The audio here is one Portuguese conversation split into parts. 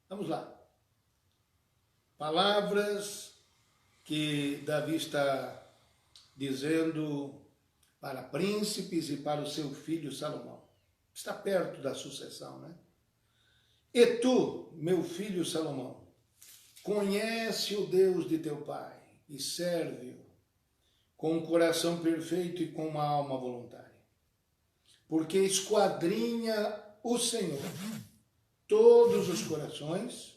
Vamos lá. Palavras que Davi está dizendo para príncipes e para o seu filho Salomão. Está perto da sucessão, né? E tu, meu filho Salomão, conhece o Deus de teu pai e serve-o com um coração perfeito e com uma alma voluntária. Porque esquadrinha o Senhor todos os corações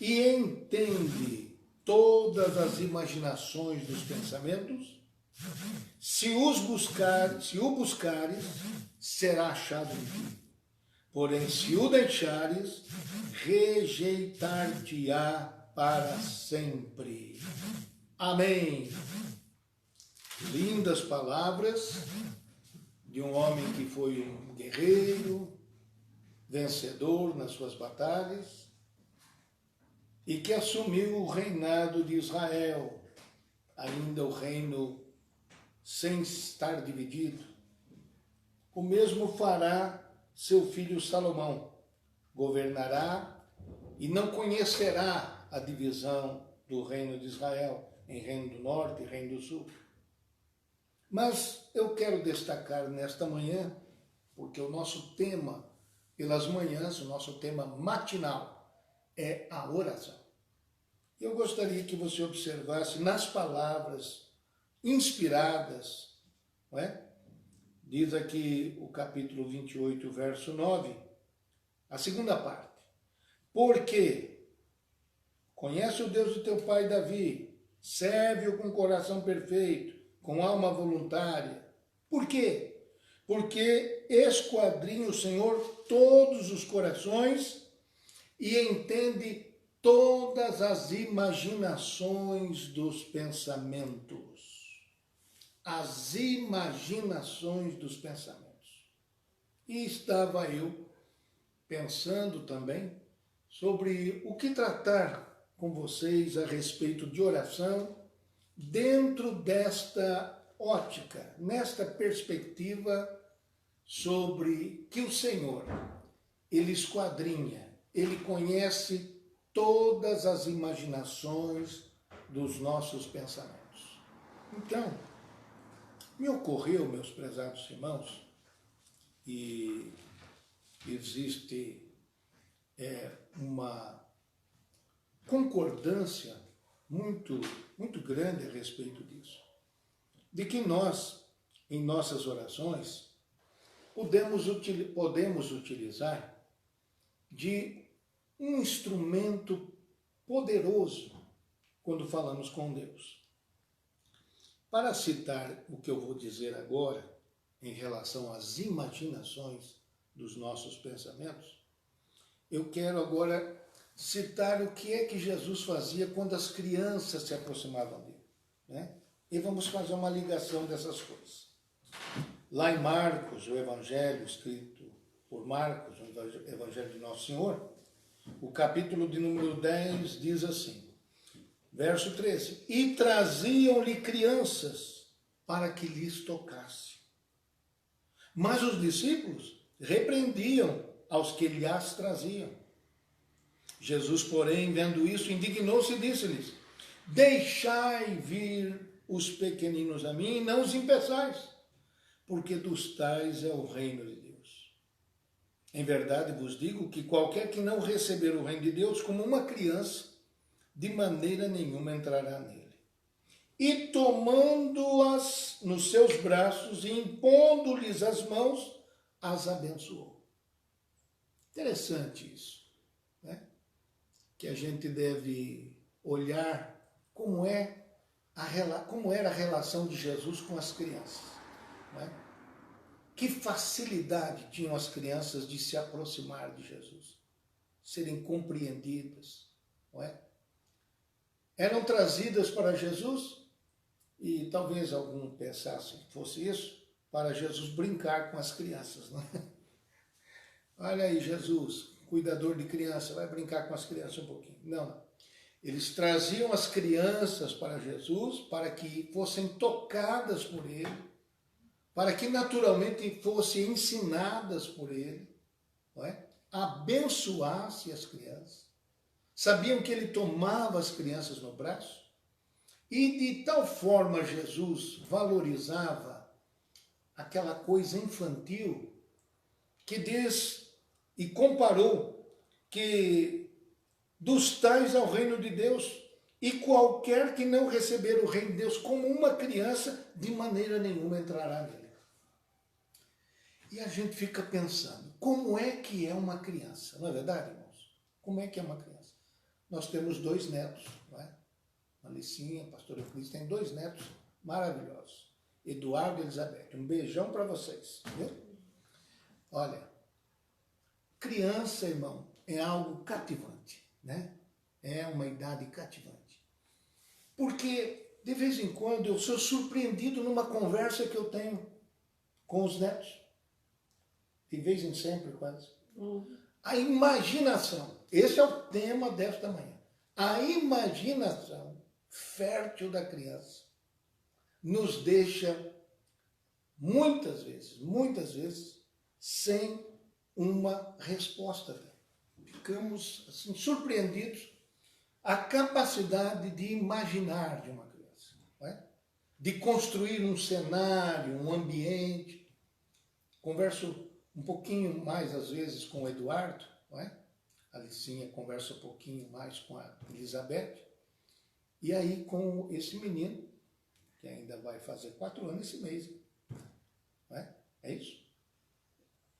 e entende todas as imaginações dos pensamentos. Se o buscares, será achado em ti. Porém, se o deixares, rejeitar-te-á para sempre. Amém. Lindas palavras de um homem que foi um guerreiro, vencedor nas suas batalhas e que assumiu o reinado de Israel, ainda o reino sem estar dividido. O mesmo fará seu filho Salomão, governará e não conhecerá a divisão do reino de Israel em reino do norte e reino do sul. Mas eu quero destacar nesta manhã, porque o nosso tema pelas manhãs, o nosso tema matinal é a oração. Eu gostaria que você observasse nas palavras inspiradas, não é? Diz aqui o capítulo 28, verso 9, a segunda parte. Porque conhece o Deus do teu pai Davi, serve-o com coração perfeito, com alma voluntária. Por quê? Porque esquadrinha o Senhor todos os corações e entende todas as imaginações dos pensamentos. As imaginações dos pensamentos. E estava eu pensando também sobre o que tratar com vocês a respeito de oração dentro desta ótica, nesta perspectiva sobre que o Senhor, Ele esquadrinha, Ele conhece todas as imaginações dos nossos pensamentos. Então, me ocorreu, meus prezados irmãos, e existe uma concordância muito grande a respeito disso, de que nós, em nossas orações, podemos utilizar de um instrumento poderoso quando falamos com Deus. Para citar o que eu vou dizer agora, em relação às imaginações dos nossos pensamentos, eu quero agora citar o que é que Jesus fazia quando as crianças se aproximavam dele, né? E vamos fazer uma ligação dessas coisas. Lá em Marcos, o evangelho escrito por Marcos, o evangelho de Nosso Senhor, o capítulo de número 10 diz assim, verso 13, e traziam-lhe crianças para que lhes tocasse. Mas os discípulos repreendiam aos que lhes traziam. Jesus, porém, vendo isso, indignou-se e disse-lhes, deixai vir os pequeninos a mim e não os impeçais, porque dos tais é o reino de Deus. Em verdade vos digo que qualquer que não receber o reino de Deus como uma criança, de maneira nenhuma entrará nele. E tomando-as nos seus braços e impondo-lhes as mãos, as abençoou. Interessante isso, né? Que a gente deve olhar como era a relação de Jesus com as crianças, né? Que facilidade tinham as crianças de se aproximar de Jesus, serem compreendidas, não é? Eram trazidas para Jesus, e talvez algum pensasse que fosse isso, para Jesus brincar com as crianças, não é? Olha aí, Jesus, cuidador de criança, vai brincar com as crianças um pouquinho. Não. Eles traziam as crianças para Jesus para que fossem tocadas por ele, para que naturalmente fossem ensinadas por ele, não é? Abençoasse as crianças. Sabiam que ele tomava as crianças no braço? E de tal forma Jesus valorizava aquela coisa infantil que diz e comparou que dos tais ao reino de Deus, e qualquer que não receber o reino de Deus como uma criança, de maneira nenhuma entrará nele. E a gente fica pensando, como é que é uma criança? Não é verdade, irmãos? Como é que é uma criança? Nós temos 2 netos, não é? Alicinha, a pastora Cris, tem 2 netos maravilhosos. Eduardo e Elizabeth. Um beijão para vocês. Viu? Olha, criança, irmão, é algo cativante, né? É uma idade cativante. Porque, de vez em quando, eu sou surpreendido numa conversa que eu tenho com os netos. De vez em sempre, quase. A imaginação. Esse é o tema desta manhã. A imaginação fértil da criança nos deixa, muitas vezes, sem uma resposta. Ficamos assim, surpreendidos a capacidade de imaginar de uma criança, não é? De construir um cenário, um ambiente. Converso um pouquinho mais, às vezes, com o Eduardo, não é? A Alicinha conversa um pouquinho mais com a Elizabeth. E aí com esse menino, que ainda vai fazer 4 anos esse mês. Não é? É isso?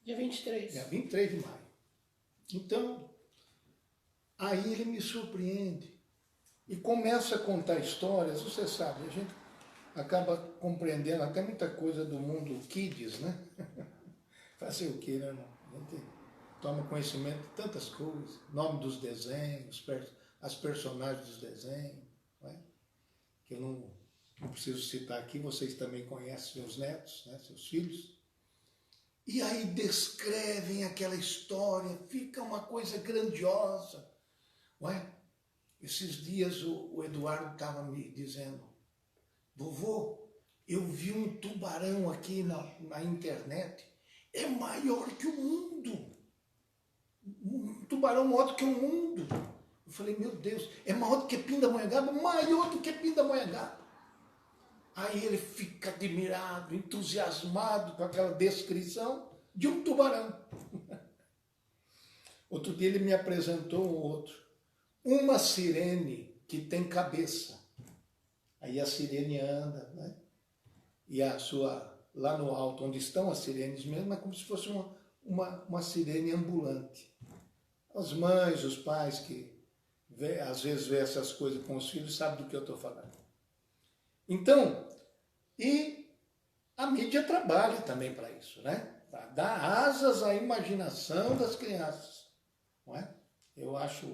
Dia 23. Dia 23 de maio. Então, aí ele me surpreende e começa a contar histórias. Você sabe, a gente acaba compreendendo até muita coisa do mundo kids, né? Fazer o quê, né, irmão? A gente toma conhecimento de tantas coisas, nome dos desenhos, as personagens dos desenhos, não é? Que eu não preciso citar aqui, vocês também conhecem seus netos, né, seus filhos. E aí descrevem aquela história, fica uma coisa grandiosa, não é? Esses dias o Eduardo estava me dizendo, vovô, eu vi um tubarão aqui na internet, é maior que o mundo. Um tubarão maior do que o mundo. Eu falei, meu Deus, é maior do que Pindamonhangaba? Maior do que Pindamonhangaba. Aí ele fica admirado, entusiasmado com aquela descrição de um tubarão. Outro dia ele me apresentou um outro. Uma sirene que tem cabeça. Aí a sirene anda, né? E a sua, lá no alto, onde estão as sirenes mesmo, é como se fosse uma sirene ambulante. As mães, os pais que às vezes vê essas coisas com os filhos, sabem do que eu estou falando. Então, e a mídia trabalha também para isso, né? Para dar asas à imaginação das crianças, não é? Eu acho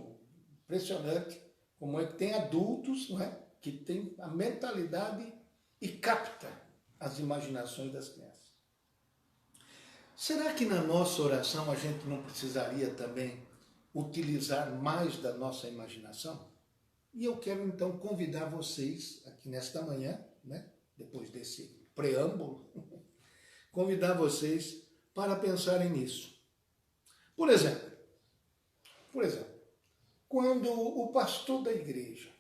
impressionante como é que tem adultos, não é? Que tem a mentalidade e capta as imaginações das crianças. Será que na nossa oração a gente não precisaria também utilizar mais da nossa imaginação? E eu quero então convidar vocês aqui nesta manhã, né, depois desse preâmbulo, convidar vocês para pensarem nisso. Por exemplo, quando o pastor da igreja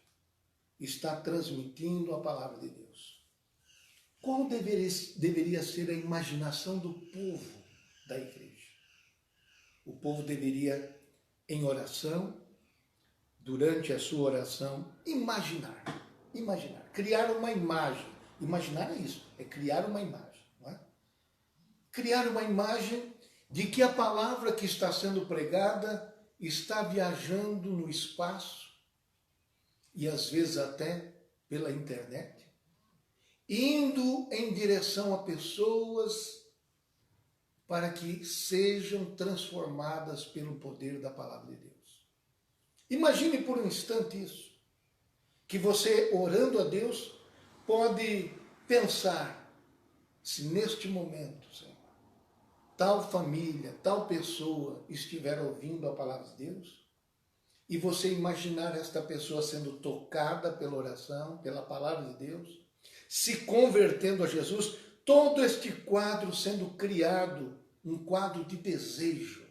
está transmitindo a palavra de Deus, qual deveria ser a imaginação do povo da igreja? O povo deveria, em oração, durante a sua oração, imaginar, criar uma imagem. Imaginar é isso, é criar uma imagem, não é? Criar uma imagem de que a palavra que está sendo pregada está viajando no espaço e às vezes até pela internet, indo em direção a pessoas para que sejam transformadas pelo poder da palavra de Deus. Imagine por um instante isso, que você, orando a Deus, pode pensar, se neste momento, Senhor, tal família, tal pessoa estiver ouvindo a palavra de Deus, e você imaginar esta pessoa sendo tocada pela oração, pela palavra de Deus, se convertendo a Jesus, todo este quadro sendo criado, um quadro de desejo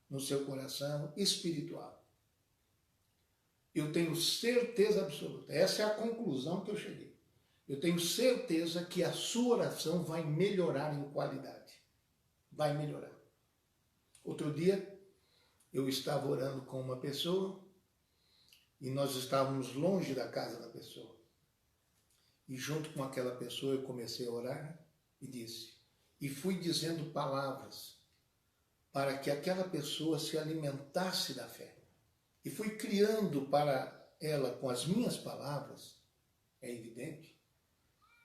no seu coração espiritual. eu tenho certeza absoluta, essa é a conclusão que eu cheguei. Eu tenho certeza que a sua oração vai melhorar em qualidade. Vai melhorar. Outro dia, eu estava orando com uma pessoa e nós estávamos longe da casa da pessoa. E junto com aquela pessoa eu comecei a orar e disse, e fui dizendo palavras para que aquela pessoa se alimentasse da fé. E fui criando para ela, com as minhas palavras, é evidente,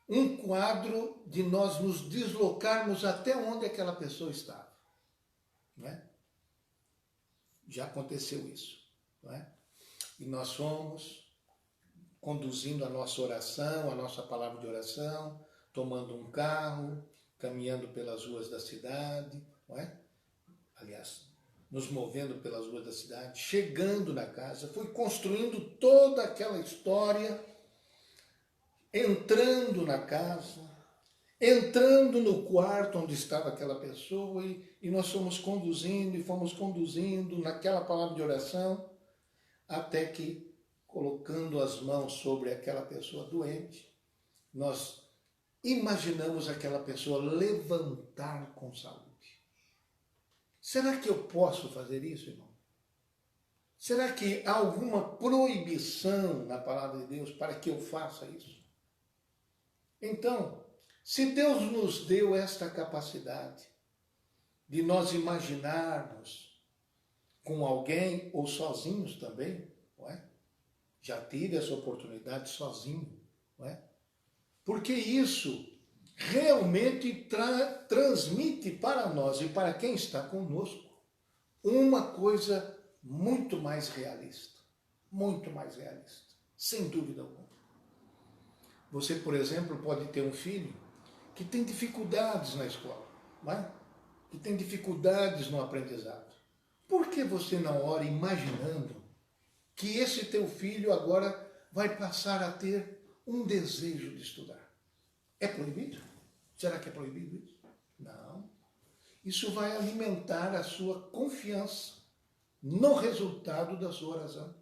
um quadro de nós nos deslocarmos até onde aquela pessoa estava. Não é? Já aconteceu isso. Não é? E nós fomos conduzindo a nossa oração, a nossa palavra de oração, tomando um carro, caminhando pelas ruas da cidade, não é? Aliás, nos movendo pelas ruas da cidade, chegando na casa, fui construindo toda aquela história, entrando na casa, entrando no quarto onde estava aquela pessoa e nós fomos conduzindo naquela palavra de oração, até que, colocando as mãos sobre aquela pessoa doente, nós imaginamos aquela pessoa levantar com saúde. Será que eu posso fazer isso, irmão? Será que há alguma proibição na palavra de Deus para que eu faça isso? Então, se Deus nos deu esta capacidade de nós imaginarmos com alguém ou sozinhos também, não é? Já tive essa oportunidade sozinho, não é? Porque isso realmente transmite para nós e para quem está conosco uma coisa muito mais realista, sem dúvida alguma. Você, por exemplo, pode ter um filho que tem dificuldades na escola, não é? Que tem dificuldades no aprendizado. Por que você não ora imaginando que esse teu filho agora vai passar a ter um desejo de estudar? É proibido? Será que é proibido isso? Não. Isso vai alimentar a sua confiança no resultado da sua oração.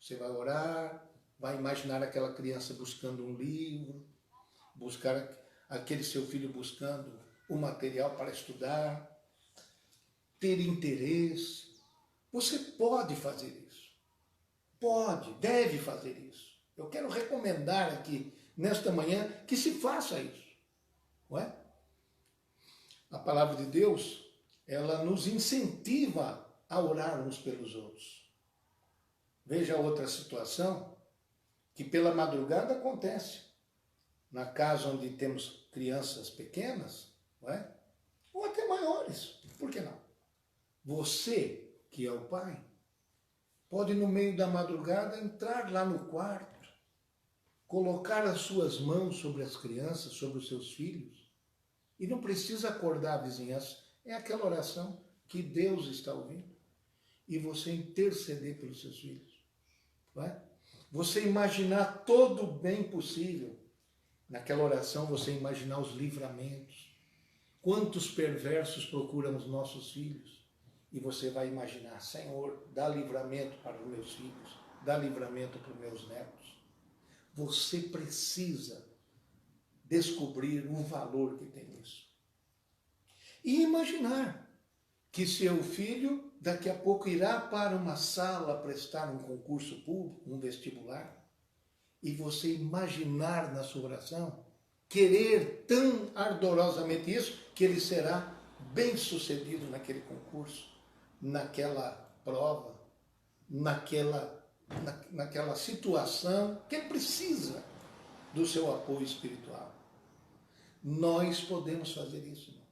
Você vai orar, vai imaginar aquela criança buscando um livro, buscar aquele seu filho buscando o material para estudar, ter interesse. Você pode fazer isso. Pode, deve fazer isso. Eu quero recomendar aqui, nesta manhã, que se faça isso. Não é? A palavra de Deus, ela nos incentiva a orar uns pelos outros. Veja outra situação que pela madrugada acontece. Na casa onde temos crianças pequenas, não é? Ou até maiores, por que não? Você, que é o pai, pode no meio da madrugada entrar lá no quarto, colocar as suas mãos sobre as crianças, sobre os seus filhos, e não precisa acordar a vizinhança. É aquela oração que Deus está ouvindo. E você interceder pelos seus filhos. Não é? Você imaginar todo o bem possível. Naquela oração você imaginar os livramentos. Quantos perversos procuram os nossos filhos? E você vai imaginar, Senhor, dá livramento para os meus filhos, dá livramento para os meus netos. Você precisa descobrir o valor que tem nisso. E imaginar que seu filho daqui a pouco irá para uma sala prestar um concurso público, um vestibular, e você imaginar na sua oração, querer tão ardorosamente isso, que ele será bem-sucedido naquele concurso, naquela prova, naquela situação que ele precisa do seu apoio espiritual. Nós podemos fazer isso, irmão.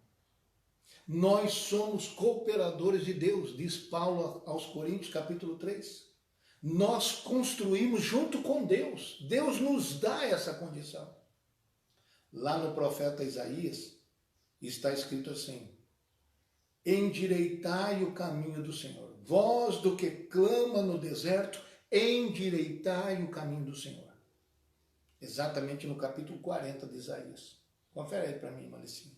Nós somos cooperadores de Deus, diz Paulo aos Coríntios, capítulo 3. Nós construímos junto com Deus. Deus nos dá essa condição. Lá no profeta Isaías está escrito assim: endireitai o caminho do Senhor. Vós do que clama no deserto, endireitai o caminho do Senhor. Exatamente no capítulo 40 de Isaías. Confere aí para mim, Malicinho.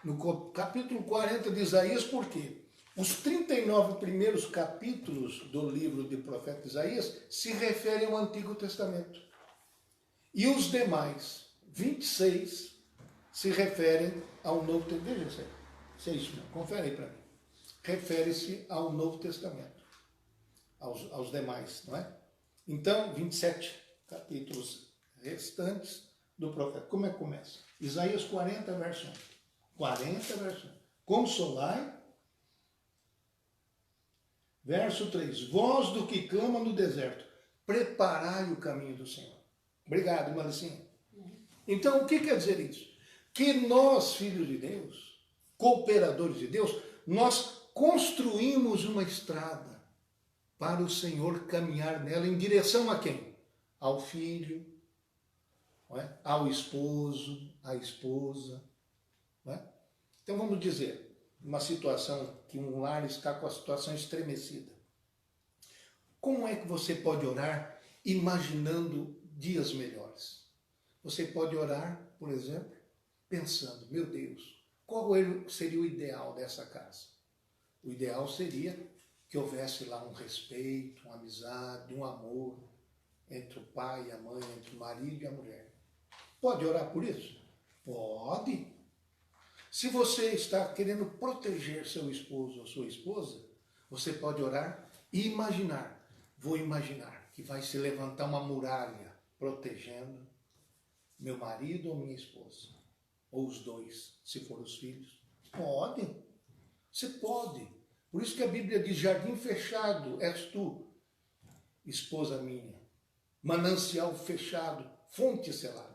No capítulo 40 de Isaías, por quê? Os 39 primeiros capítulos do livro do profeta Isaías se referem ao Antigo Testamento. E os demais, 26, se referem ao Novo Testamento. Veja se é isso mesmo, confere aí para mim. Refere-se ao Novo Testamento, aos demais, não é? Então, 27 capítulos restantes do profeta. Como é que começa? Isaías 40, verso 1. 40, verso 1. Consolai. Verso 3. Voz do que clama no deserto, preparai o caminho do Senhor. Obrigado, Maricinha. Então, o que quer dizer isso? Que nós, filhos de Deus, cooperadores de Deus, nós construímos uma estrada para o Senhor caminhar nela em direção a quem? Ao filho, não é? Ao esposo, à esposa. Não é? Então vamos dizer, uma situação que um lar está com a situação estremecida. Como é que você pode orar imaginando dias melhores? Você pode orar, por exemplo, pensando, meu Deus, qual seria o ideal dessa casa? O ideal seria que houvesse lá um respeito, uma amizade, um amor entre o pai e a mãe, entre o marido e a mulher. Pode orar por isso? Pode. Se você está querendo proteger seu esposo ou sua esposa, você pode orar e imaginar. Vou imaginar que vai se levantar uma muralha protegendo meu marido ou minha esposa. Ou os dois, se for os filhos. Pode. Você pode. Por isso que a Bíblia diz, jardim fechado és tu, esposa minha. Manancial fechado, fonte selada.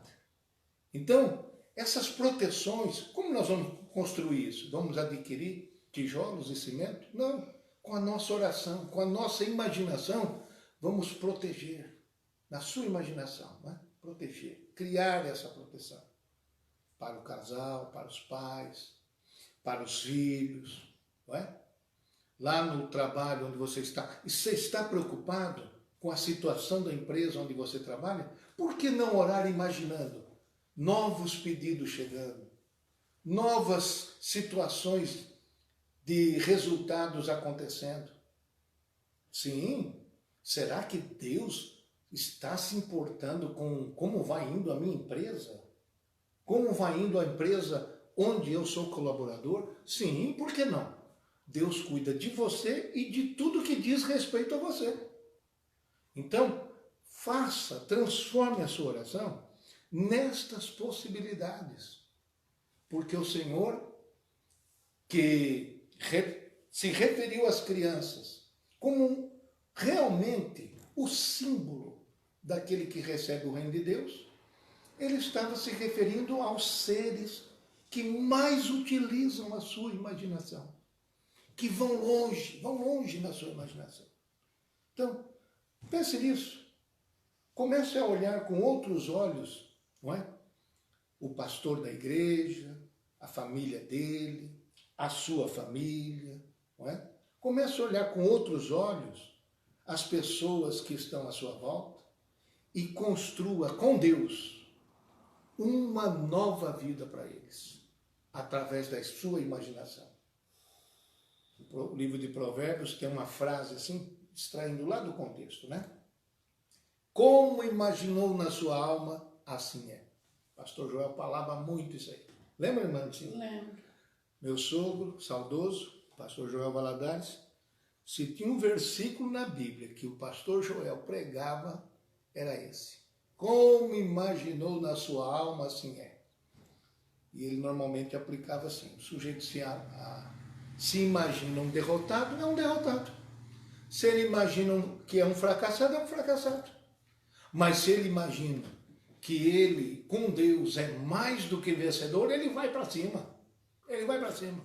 Então, essas proteções, como nós vamos construir isso? Vamos adquirir tijolos e cimento? Não. Com a nossa oração, com a nossa imaginação, vamos proteger. Na sua imaginação, né? Proteger. Criar essa proteção. Para o casal, para os pais, para os filhos, não é? Lá no trabalho onde você está, e você está preocupado com a situação da empresa onde você trabalha, por que não orar imaginando novos pedidos chegando, novas situações de resultados acontecendo? Sim, será que Deus está se importando com como vai indo a minha empresa? Como vai indo a empresa onde eu sou colaborador? Sim, por que não? Deus cuida de você e de tudo que diz respeito a você. Então, transforme a sua oração nestas possibilidades. Porque o Senhor, que se referiu às crianças como realmente o símbolo daquele que recebe o reino de Deus, ele estava se referindo aos seres que mais utilizam a sua imaginação, que vão longe na sua imaginação. Então, pense nisso. Comece a olhar com outros olhos, não é? O pastor da igreja, a família dele, a sua família, não é? Comece a olhar com outros olhos as pessoas que estão à sua volta e construa com Deus uma nova vida para eles, através da sua imaginação. O livro de Provérbios tem uma frase assim, extraindo lá do contexto, né? Como imaginou na sua alma, assim é. Pastor Joel falava muito isso aí. Lembra, irmã? Lembro. Meu sogro, saudoso, pastor Joel Valadares, se tinha um versículo na Bíblia que o pastor Joel pregava, era esse. Como imaginou na sua alma, assim é. E ele normalmente aplicava assim. O sujeito se imagina um derrotado, é um derrotado. Se ele imagina que é um fracassado, é um fracassado. Mas se ele imagina que ele, com Deus, é mais do que vencedor, ele vai para cima. Ele vai para cima.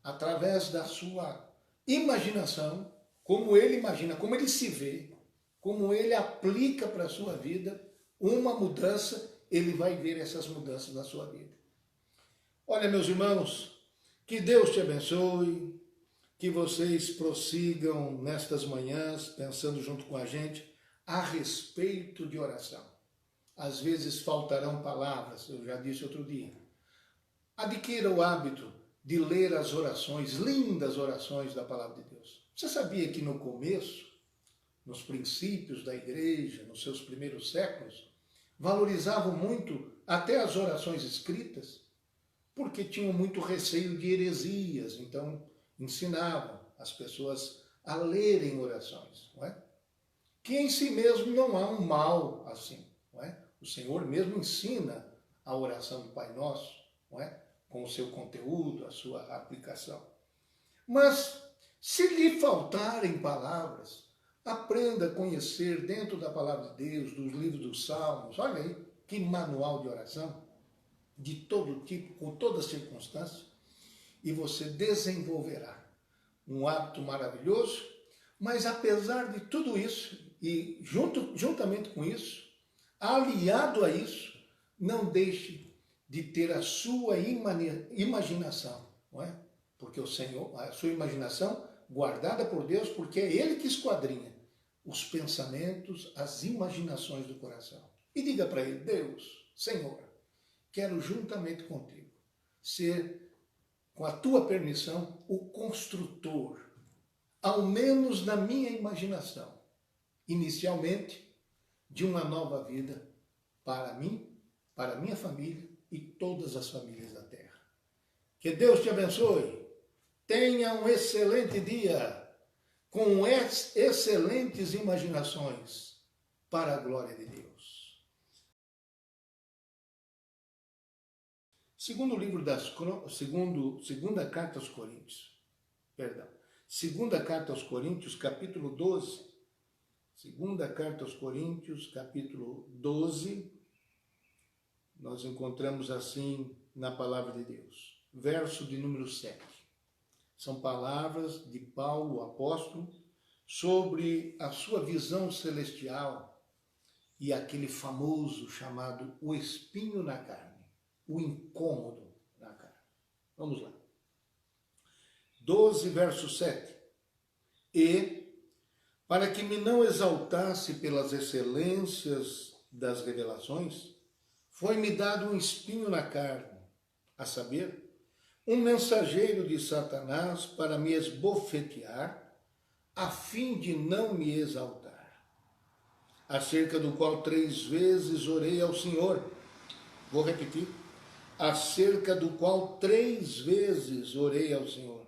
Através da sua imaginação, como ele imagina, como ele se vê, como ele aplica para a sua vida uma mudança, ele vai ver essas mudanças na sua vida. Olha, meus irmãos, que Deus te abençoe, que vocês prossigam nestas manhãs, pensando junto com a gente, a respeito de oração. Às vezes faltarão palavras, eu já disse outro dia. Adquira o hábito de ler as orações, lindas orações da palavra de Deus. Você sabia que no começo, nos princípios da igreja, nos seus primeiros séculos, valorizavam muito até as orações escritas, porque tinham muito receio de heresias, então ensinavam as pessoas a lerem orações, não é? Que em si mesmo não há um mal assim, não é? O Senhor mesmo ensina a oração do Pai Nosso, não é? Com o seu conteúdo, a sua aplicação. Mas, se lhe faltarem palavras, aprenda a conhecer dentro da palavra de Deus, dos livros dos Salmos, olha aí, que manual de oração, de todo tipo, com toda circunstância, e você desenvolverá um hábito maravilhoso, mas apesar de tudo isso, e juntamente com isso, aliado a isso, não deixe de ter a sua imaginação, não é? Porque o Senhor, a sua imaginação guardada por Deus, porque é Ele que esquadrinha os pensamentos, as imaginações do coração. E diga para Ele: Deus, Senhor, quero juntamente contigo ser, com a tua permissão, o construtor, ao menos na minha imaginação, inicialmente, de uma nova vida para mim, para a minha família e todas as famílias da terra. Que Deus te abençoe. Tenha um excelente dia, com excelentes imaginações, para a glória de Deus. Segunda carta aos Coríntios, segunda carta aos Coríntios, capítulo 12. Segunda carta aos Coríntios, capítulo 12, nós encontramos assim na palavra de Deus, verso de número 7. São palavras de Paulo, o apóstolo, sobre a sua visão celestial e aquele famoso chamado o espinho na carne, o incômodo na carne. Vamos lá. 12, verso 7. E, para que me não exaltasse pelas excelências das revelações, foi-me dado um espinho na carne, a saber, um mensageiro de Satanás para me esbofetear, a fim de não me exaltar, acerca do qual 3 vezes orei ao Senhor. Vou repetir. Acerca do qual 3 vezes orei ao Senhor,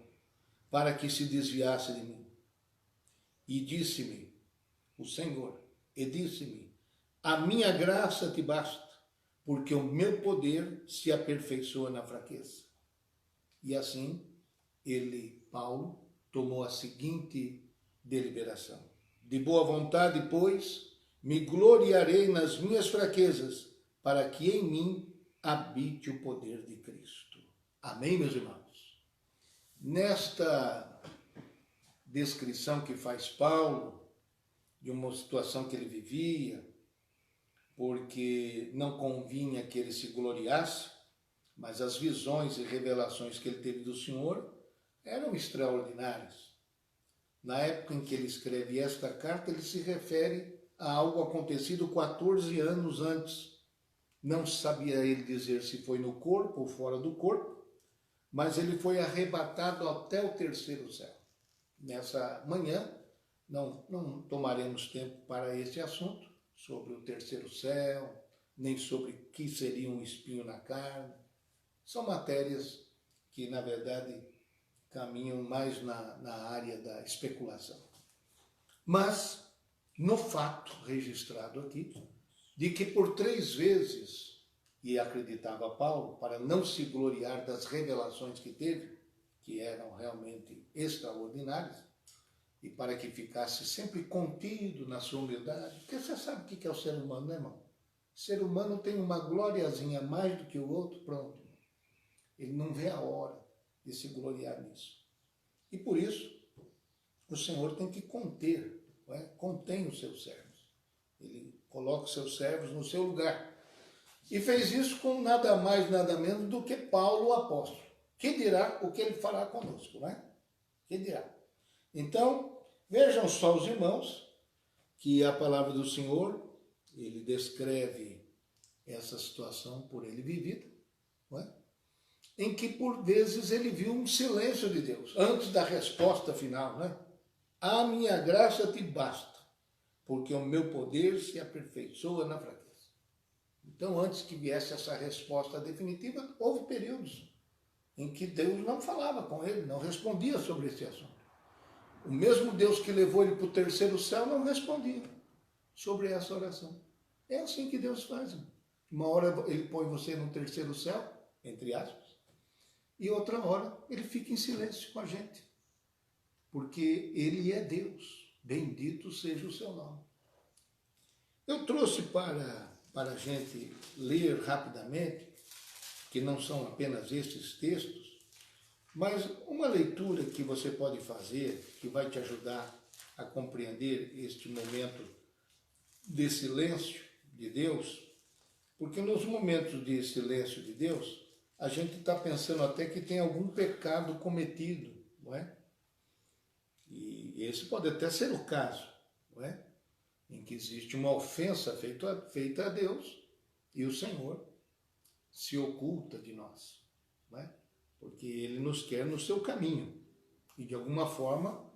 para que se desviasse de mim. E disse-me o Senhor, a minha graça te basta, porque o meu poder se aperfeiçoa na fraqueza. E assim, Paulo, tomou a seguinte deliberação: de boa vontade, pois, me gloriarei nas minhas fraquezas, para que em mim habite o poder de Cristo. Amém, meus irmãos? Nesta descrição que faz Paulo, de uma situação que ele vivia, porque não convinha que ele se gloriasse, mas as visões e revelações que ele teve do Senhor eram extraordinárias. Na época em que ele escreve esta carta, ele se refere a algo acontecido 14 anos antes. Não sabia ele dizer se foi no corpo ou fora do corpo, mas ele foi arrebatado até o 3º céu. Nessa manhã, não tomaremos tempo para este assunto, sobre o 3º céu, nem sobre o que seria um espinho na carne. São matérias que, na verdade, caminham mais na área da especulação. Mas, no fato registrado aqui, de que por 3 vezes, e acreditava Paulo, para não se gloriar das revelações que teve, que eram realmente extraordinárias, e para que ficasse sempre contido na sua humildade, porque você sabe o que é o ser humano, né, irmão? O ser humano tem uma gloriazinha mais do que o outro, pronto. Ele não vê a hora de se gloriar nisso. E por isso, o Senhor tem que conter, não é? Contém os seus servos. Ele coloca os seus servos no seu lugar. E fez isso com nada mais, nada menos do que Paulo, o apóstolo. Que dirá o que ele fará conosco, não é? Que dirá? Então, vejam só os irmãos, que a palavra do Senhor, ele descreve essa situação por ele vivida, não é? em que por vezes ele viu um silêncio de Deus, antes da resposta final, né? A minha graça te basta, porque o meu poder se aperfeiçoa na fraqueza. Então, antes que viesse essa resposta definitiva, houve períodos em que Deus não falava com ele, não respondia sobre esse assunto. O mesmo Deus que levou ele para o terceiro céu não respondia sobre essa oração. É assim que Deus faz. Uma hora ele põe você no terceiro céu, entre aspas, e outra hora ele fica em silêncio com a gente. Porque ele é Deus. Bendito seja o seu nome. Eu trouxe para a gente ler rapidamente, que não são apenas estes textos, mas uma leitura que você pode fazer, que vai te ajudar a compreender este momento de silêncio de Deus, porque nos momentos de silêncio de Deus, a gente está pensando até que tem algum pecado cometido, não é? E esse pode até ser o caso, não é? Em que existe uma ofensa feita a Deus e o Senhor se oculta de nós, não é? Porque Ele nos quer no seu caminho e de alguma forma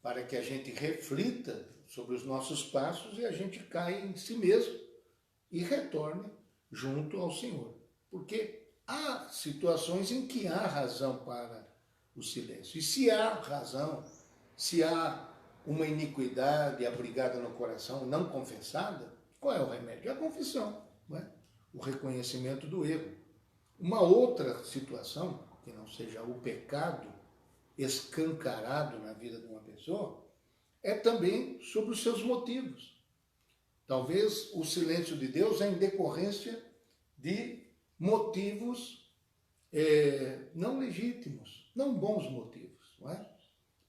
para que a gente reflita sobre os nossos passos e a gente caia em si mesmo e retorne junto ao Senhor. Porque há situações em que há razão para o silêncio. E se há razão, se há uma iniquidade abrigada no coração, não confessada, qual é o remédio? É a confissão, não é? O reconhecimento do erro. Uma outra situação, que não seja o pecado escancarado na vida de uma pessoa, é também sobre os seus motivos. Talvez o silêncio de Deus é em decorrência de motivos não legítimos, não bons motivos, não é?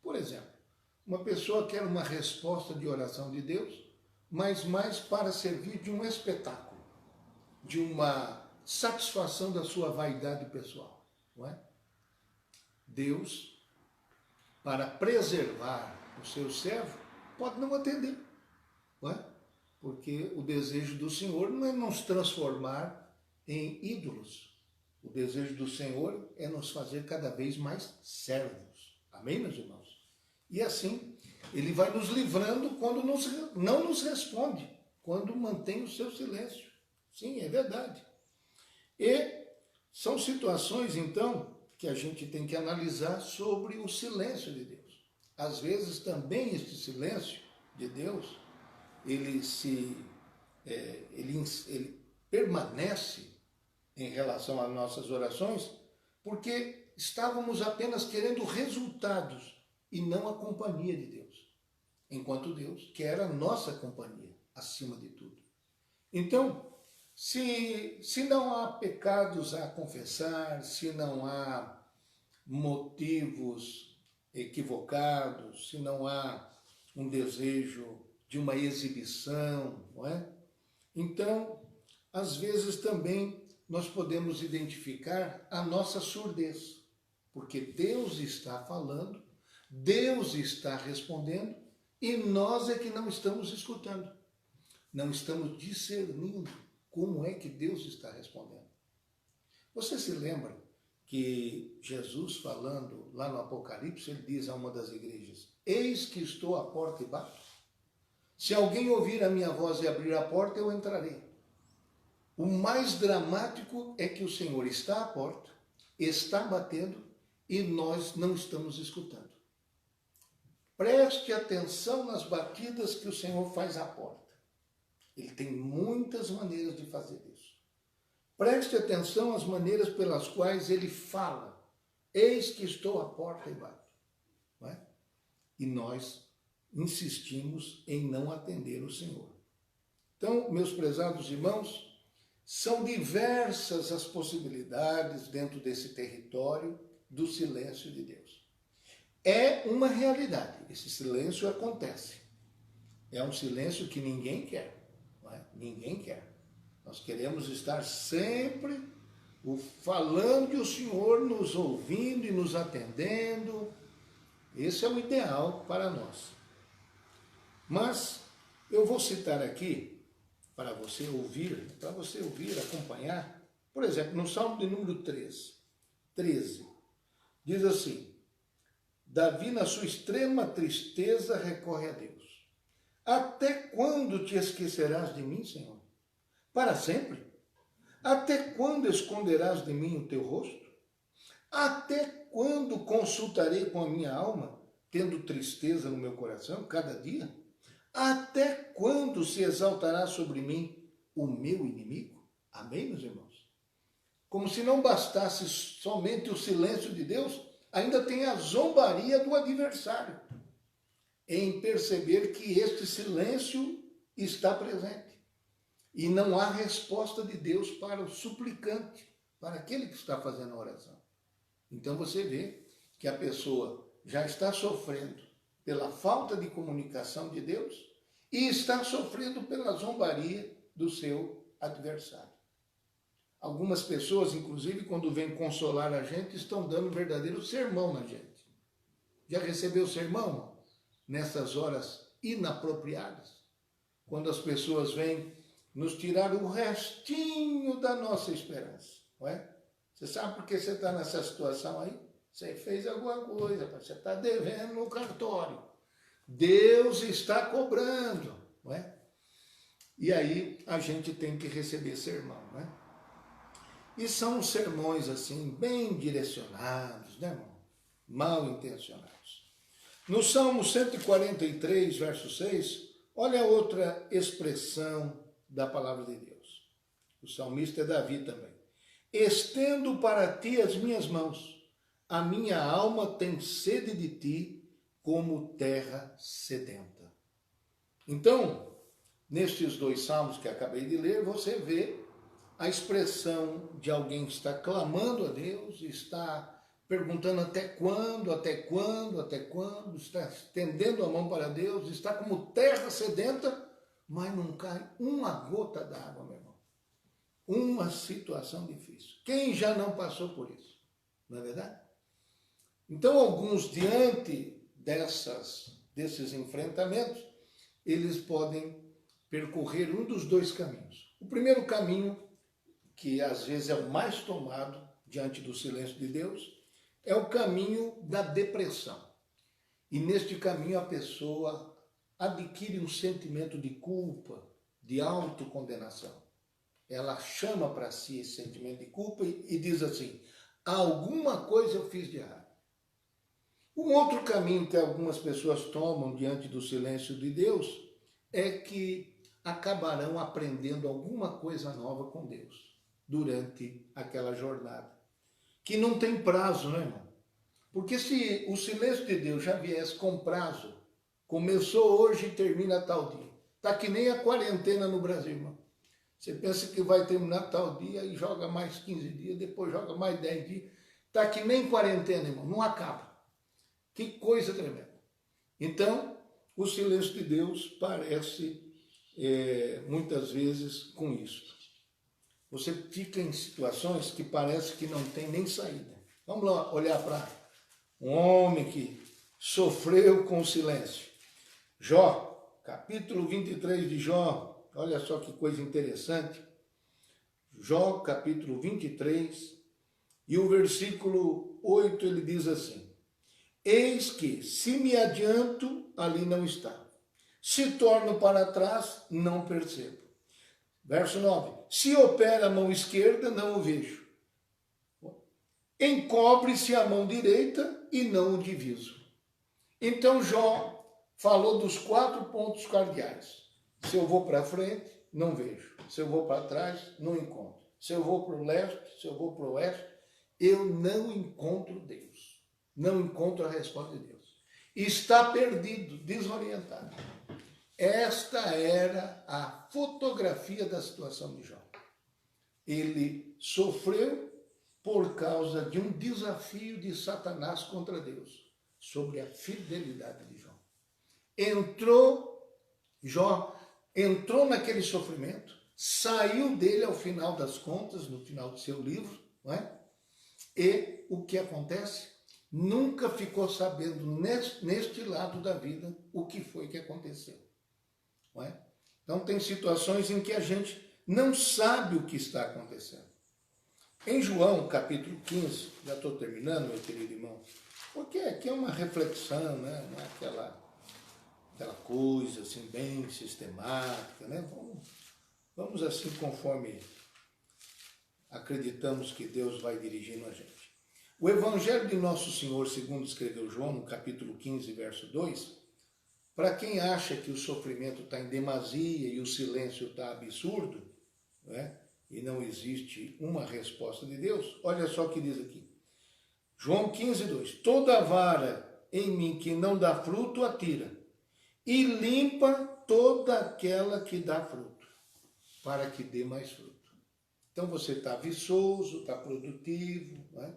Por exemplo, uma pessoa quer uma resposta de oração de Deus, mas mais para servir de um espetáculo, de uma satisfação da sua vaidade pessoal, não é? Deus, para preservar o seu servo, pode não atender, não é? Porque o desejo do Senhor não é nos transformar em ídolos. O desejo do Senhor é nos fazer cada vez mais servos. Amém, meus irmãos? E assim, Ele vai nos livrando quando não nos responde, quando mantém o seu silêncio. Sim, é verdade. E são situações, então, que a gente tem que analisar sobre o silêncio de Deus. Às vezes também este silêncio de Deus, ele permanece em relação às nossas orações, porque estávamos apenas querendo resultados e não a companhia de Deus, enquanto Deus quer a nossa companhia acima de tudo. Então, se não há pecados a confessar, se não há motivos equivocados, se não há um desejo de uma exibição, não é? Então, às vezes também nós podemos identificar a nossa surdez, porque Deus está falando, Deus está respondendo e nós é que não estamos escutando, não estamos discernindo como é que Deus está respondendo. Você se lembra que Jesus, falando lá no Apocalipse, ele diz a uma das igrejas: eis que estou à porta e bato. Se alguém ouvir a minha voz e abrir a porta, eu entrarei. O mais dramático é que o Senhor está à porta, está batendo e nós não estamos escutando. Preste atenção nas batidas que o Senhor faz à porta. Ele tem muitas maneiras de fazer isso. Preste atenção às maneiras pelas quais ele fala. Eis que estou à porta e bato. Não é? E nós insistimos em não atender o Senhor. Então, meus prezados irmãos, são diversas as possibilidades dentro desse território do silêncio de Deus. É uma realidade, esse silêncio acontece. É um silêncio que ninguém quer, não é? Ninguém quer. Nós queremos estar sempre falando e o Senhor nos ouvindo e nos atendendo. Esse é o ideal para nós. Mas eu vou citar aqui, para você ouvir, acompanhar, por exemplo, no Salmo de número 3. 13. Diz assim: Davi, na sua extrema tristeza, recorre a Deus. Até quando te esquecerás de mim, Senhor? Para sempre? Até quando esconderás de mim o teu rosto? Até quando consultarei com a minha alma, tendo tristeza no meu coração, cada dia? Até quando se exaltará sobre mim o meu inimigo? Amém, meus irmãos? Como se não bastasse somente o silêncio de Deus, ainda tem a zombaria do adversário, em perceber que este silêncio está presente. E não há resposta de Deus para o suplicante, para aquele que está fazendo a oração. Então você vê que a pessoa já está sofrendo pela falta de comunicação de Deus e está sofrendo pela zombaria do seu adversário. Algumas pessoas, inclusive, quando vêm consolar a gente, estão dando um verdadeiro sermão na gente. Já recebeu sermão nessas horas inapropriadas? Quando as pessoas vêm nos tirar o restinho da nossa esperança, não é? Você sabe por que você está nessa situação aí? Você fez alguma coisa, você está devendo no cartório. Deus está cobrando, não é? E aí a gente tem que receber sermão, não é? E são sermões assim, bem direcionados, né, irmão? Mal intencionados. No Salmo 143, verso 6, olha outra expressão da palavra de Deus. O salmista é Davi também. Estendo para ti as minhas mãos, a minha alma tem sede de ti, como terra sedenta. Então, nestes dois salmos que acabei de ler, você vê a expressão de alguém que está clamando a Deus, está perguntando até quando, está estendendo a mão para Deus, está como terra sedenta, mas não cai uma gota d'água, meu irmão. Uma situação difícil. Quem já não passou por isso? Não é verdade? Então, alguns, diante desses enfrentamentos, eles podem percorrer um dos dois caminhos. O primeiro caminho, que às vezes é o mais tomado diante do silêncio de Deus, é o caminho da depressão. E neste caminho a pessoa adquire um sentimento de culpa, de autocondenação. Ela chama para si esse sentimento de culpa e diz assim: alguma coisa eu fiz de errado. Um outro caminho que algumas pessoas tomam diante do silêncio de Deus é que acabarão aprendendo alguma coisa nova com Deus durante aquela jornada, que não tem prazo, né, irmão? Porque se o silêncio de Deus já viesse com prazo, começou hoje e termina tal dia. Está que nem a quarentena no Brasil, irmão. Você pensa que vai terminar tal dia e joga mais 15 dias, depois joga mais 10 dias. Está que nem quarentena, irmão, não acaba. Que coisa tremenda. Então, o silêncio de Deus parece, muitas vezes, com isso. Você fica em situações que parece que não tem nem saída. Vamos lá olhar para um homem que sofreu com o silêncio. Jó, capítulo 23 de Jó, olha só que coisa interessante. Jó, capítulo 23, e o versículo 8, ele diz assim: eis que, se me adianto, ali não está. Se torno para trás, não percebo. Verso 9, se opera a mão esquerda, não o vejo. Encobre-se a mão direita e não o diviso. Então Jó falou dos 4 pontos cardeais. Se eu vou para frente, não vejo. Se eu vou para trás, não encontro. Se eu vou para o leste, se eu vou para o oeste, eu não encontro Deus. Não encontro a resposta de Deus. Está perdido, desorientado. Esta era a fotografia da situação de Jó. Ele sofreu por causa de um desafio de Satanás contra Deus, sobre a fidelidade de Jó. Jó entrou naquele sofrimento, saiu dele ao final das contas, no final do seu livro, não é? E o que acontece? Nunca ficou sabendo neste lado da vida o que foi que aconteceu. Não é? Então tem situações em que a gente não sabe o que está acontecendo. Em João, capítulo 15, já estou terminando, meu querido irmão, porque aqui é uma reflexão, né? Não é aquela coisa assim bem sistemática, né? Vamos assim conforme acreditamos que Deus vai dirigindo a gente. O Evangelho de Nosso Senhor, segundo escreveu João, no capítulo 15, verso 2, para quem acha que o sofrimento está em demasia e o silêncio está absurdo, né? E não existe uma resposta de Deus, olha só o que diz aqui. João 15, 2. Toda vara em mim que não dá fruto, atira, e limpa toda aquela que dá fruto, para que dê mais fruto. Então você está viçoso, está produtivo, né?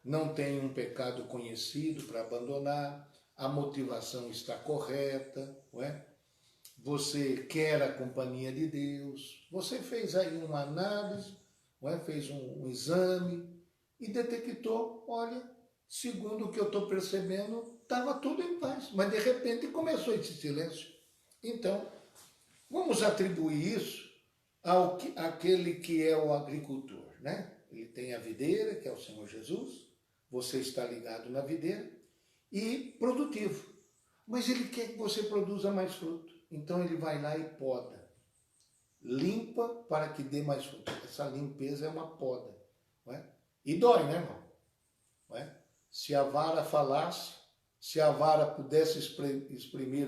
Não tem um pecado conhecido para abandonar, a motivação está correta, não é? Você quer a companhia de Deus, você fez aí uma análise, não é? Fez um exame e detectou, olha, segundo o que eu estou percebendo, estava tudo em paz, mas de repente começou esse silêncio. Então, vamos atribuir isso àquele que é o agricultor, né? Ele tem a videira, que é o Senhor Jesus, você está ligado na videira e produtivo, mas ele quer que você produza mais fruto. Então ele vai lá e poda, limpa para que dê mais fruto. Essa limpeza é uma poda, não é? E dói, né, irmão? Não é? Se a vara falasse, se a vara pudesse exprimir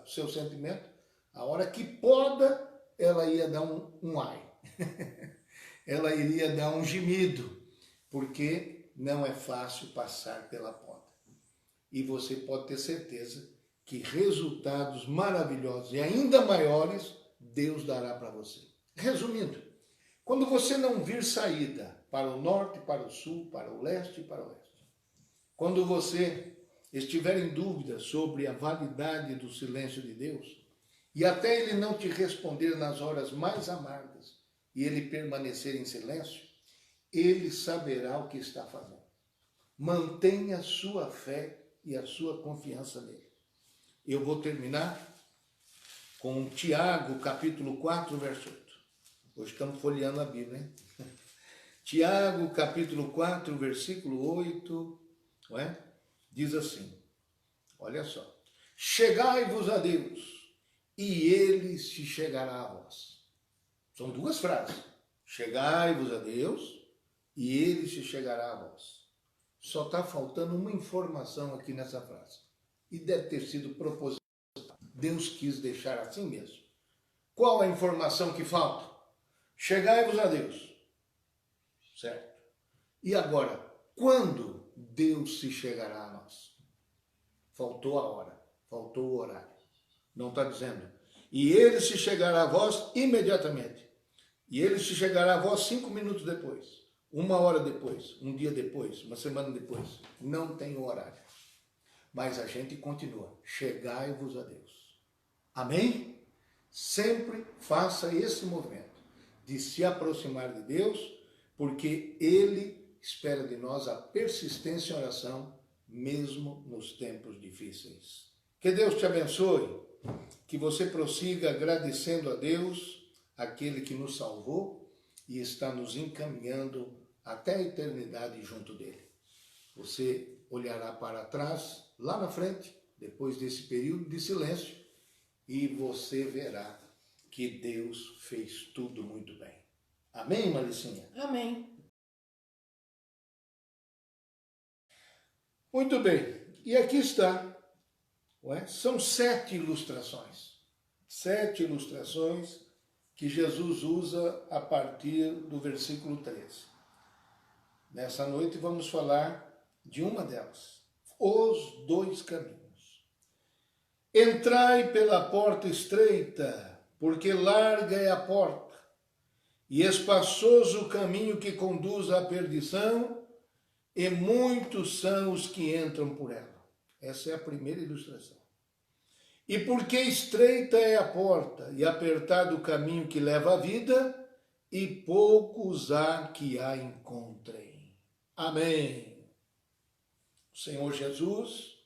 seu sentimento, a hora que poda, ela ia dar um ai. Ela iria dar um gemido, porque não é fácil passar pela poda. E você pode ter certeza que resultados maravilhosos e ainda maiores Deus dará para você. Resumindo, quando você não vir saída para o norte, para o sul, para o leste e para o oeste, quando você estiver em dúvida sobre a validade do silêncio de Deus, e até ele não te responder nas horas mais amargas, e ele permanecer em silêncio, ele saberá o que está fazendo. Mantenha a sua fé e a sua confiança nele. Eu vou terminar com Tiago, capítulo 4, verso 8. Hoje estamos folheando a Bíblia, hein? Tiago, capítulo 4, versículo 8, não é? Diz assim, olha só. Chegai-vos a Deus, e ele se chegará a vós. São duas frases. Chegai-vos a Deus, e ele se chegará a vós. Só está faltando uma informação aqui nessa frase. E deve ter sido proposital. Deus quis deixar assim mesmo. Qual a informação que falta? Chegai-vos a Deus. Certo? E agora, quando Deus se chegará a nós? Faltou a hora, faltou o horário. Não está dizendo. E ele se chegará a vós imediatamente. E ele se chegará a vós 5 minutos depois. 1 hora depois, um dia depois, uma semana depois. Não tem o horário. Mas a gente continua. Chegai-vos a Deus. Amém? Sempre faça esse movimento de se aproximar de Deus, porque Ele espera de nós a persistência em oração, mesmo nos tempos difíceis. Que Deus te abençoe, que você prossiga agradecendo a Deus, aquele que nos salvou e está nos encaminhando até a eternidade junto dele. Você olhará para trás, lá na frente, depois desse período de silêncio, e você verá que Deus fez tudo muito bem. Amém, Maricinha? Amém. Muito bem. E aqui está. Não é? São 7 ilustrações. 7 ilustrações que Jesus usa a partir do versículo 13. Nessa noite vamos falar de uma delas. Os 2 caminhos. Entrai pela porta estreita, porque larga é a porta, e espaçoso o caminho que conduz à perdição, e muitos são os que entram por ela. Essa é a primeira ilustração. E porque estreita é a porta, e apertado o caminho que leva à vida, e poucos há que a encontrem. Amém. O Senhor Jesus,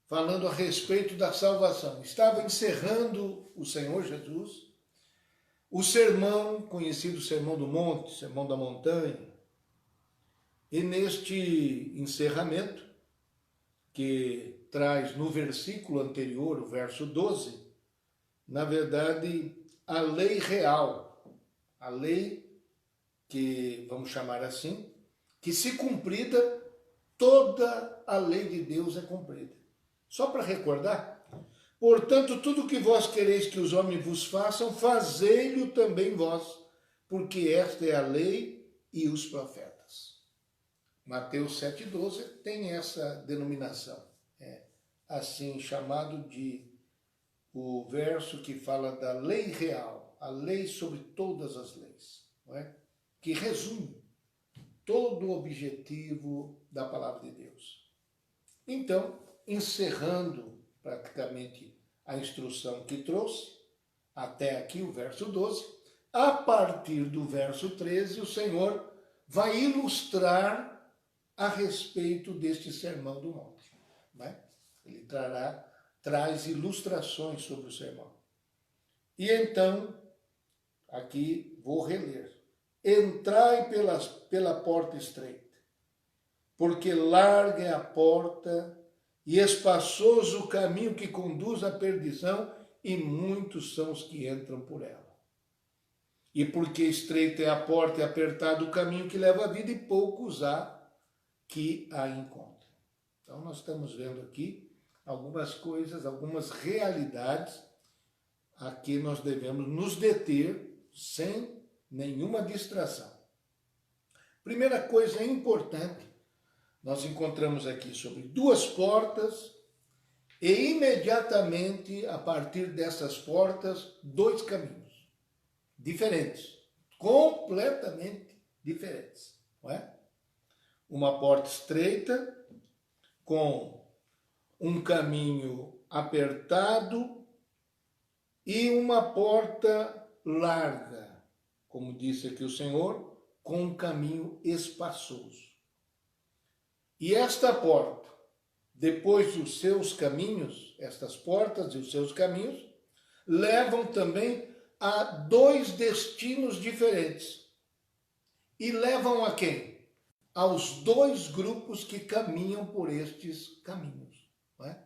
falando a respeito da salvação, estava encerrando o Senhor Jesus o sermão, conhecido Sermão do Monte, Sermão da Montanha, E neste encerramento, que traz no versículo anterior, o verso 12, na verdade, a lei real, a lei que, vamos chamar assim, que se cumprida, toda a lei de Deus é cumprida. Só para recordar, portanto, tudo que vós quereis que os homens vos façam, fazei-lo também vós, porque esta é a lei e os profetas. Mateus 7,12 tem essa denominação, assim chamado de o verso que fala da lei real, a lei sobre todas as leis, não é? Que resume todo o objetivo da palavra de Deus. Então, encerrando praticamente a instrução que trouxe, até aqui o verso 12, a partir do verso 13, o Senhor vai ilustrar a respeito deste Sermão do Monte. Né? Ele traz ilustrações sobre o sermão. E então, aqui vou reler. Entrai pela porta estreita, porque larga é a porta e espaçoso o caminho que conduz à perdição, e muitos são os que entram por ela. E porque estreita é a porta e apertado o caminho que leva à vida, e poucos há que a encontrem. Então nós estamos vendo aqui algumas coisas, algumas realidades a que nós devemos nos deter sem nenhuma distração. Primeira coisa importante, nós encontramos aqui sobre duas portas e imediatamente a partir dessas portas, dois caminhos diferentes, completamente diferentes, não é? Uma porta estreita com um caminho apertado e uma porta larga, como disse aqui o Senhor, com um caminho espaçoso. E esta porta, depois dos seus caminhos, estas portas e os seus caminhos, levam também a dois destinos diferentes. E levam a quem? Aos dois grupos que caminham por estes caminhos. Não é?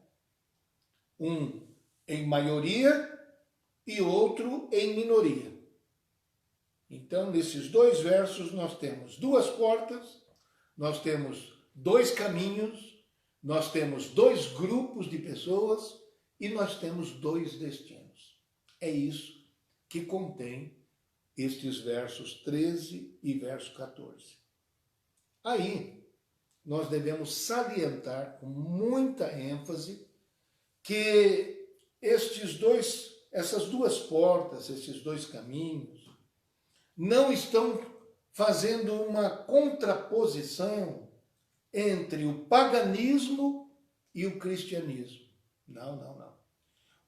Um em maioria e outro em minoria. Então, nesses dois versos, nós temos duas portas, nós temos dois caminhos, nós temos dois grupos de pessoas e nós temos dois destinos. É isso que contém estes versos 13 e verso 14. Aí, nós devemos salientar com muita ênfase que essas duas portas, esses dois caminhos, não estão fazendo uma contraposição entre o paganismo e o cristianismo. Não, não, não.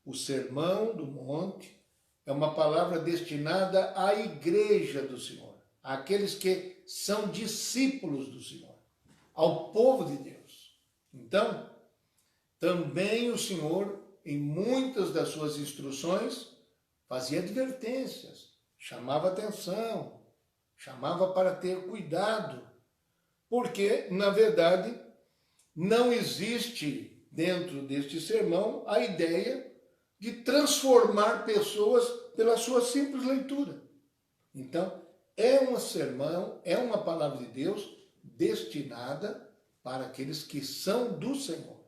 O Sermão do Monte é uma palavra destinada à igreja do Senhor, àqueles que são discípulos do Senhor, ao povo de Deus. Então, também o Senhor, em muitas das suas instruções, fazia advertências, chamava atenção, chamava para ter cuidado, porque, na verdade, não existe dentro deste sermão a ideia de transformar pessoas pela sua simples leitura. Então, é um sermão, é uma palavra de Deus destinada para aqueles que são do Senhor.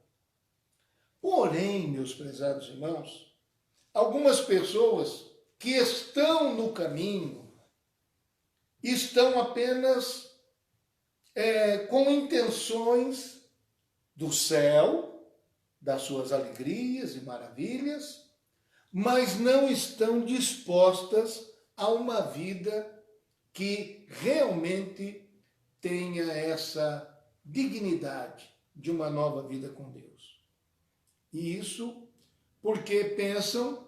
Porém, meus prezados irmãos, algumas pessoas que estão no caminho estão apenas com intenções do céu, das suas alegrias e maravilhas, mas não estão dispostas a uma vida que realmente tenha essa dignidade de uma nova vida com Deus. E isso porque pensam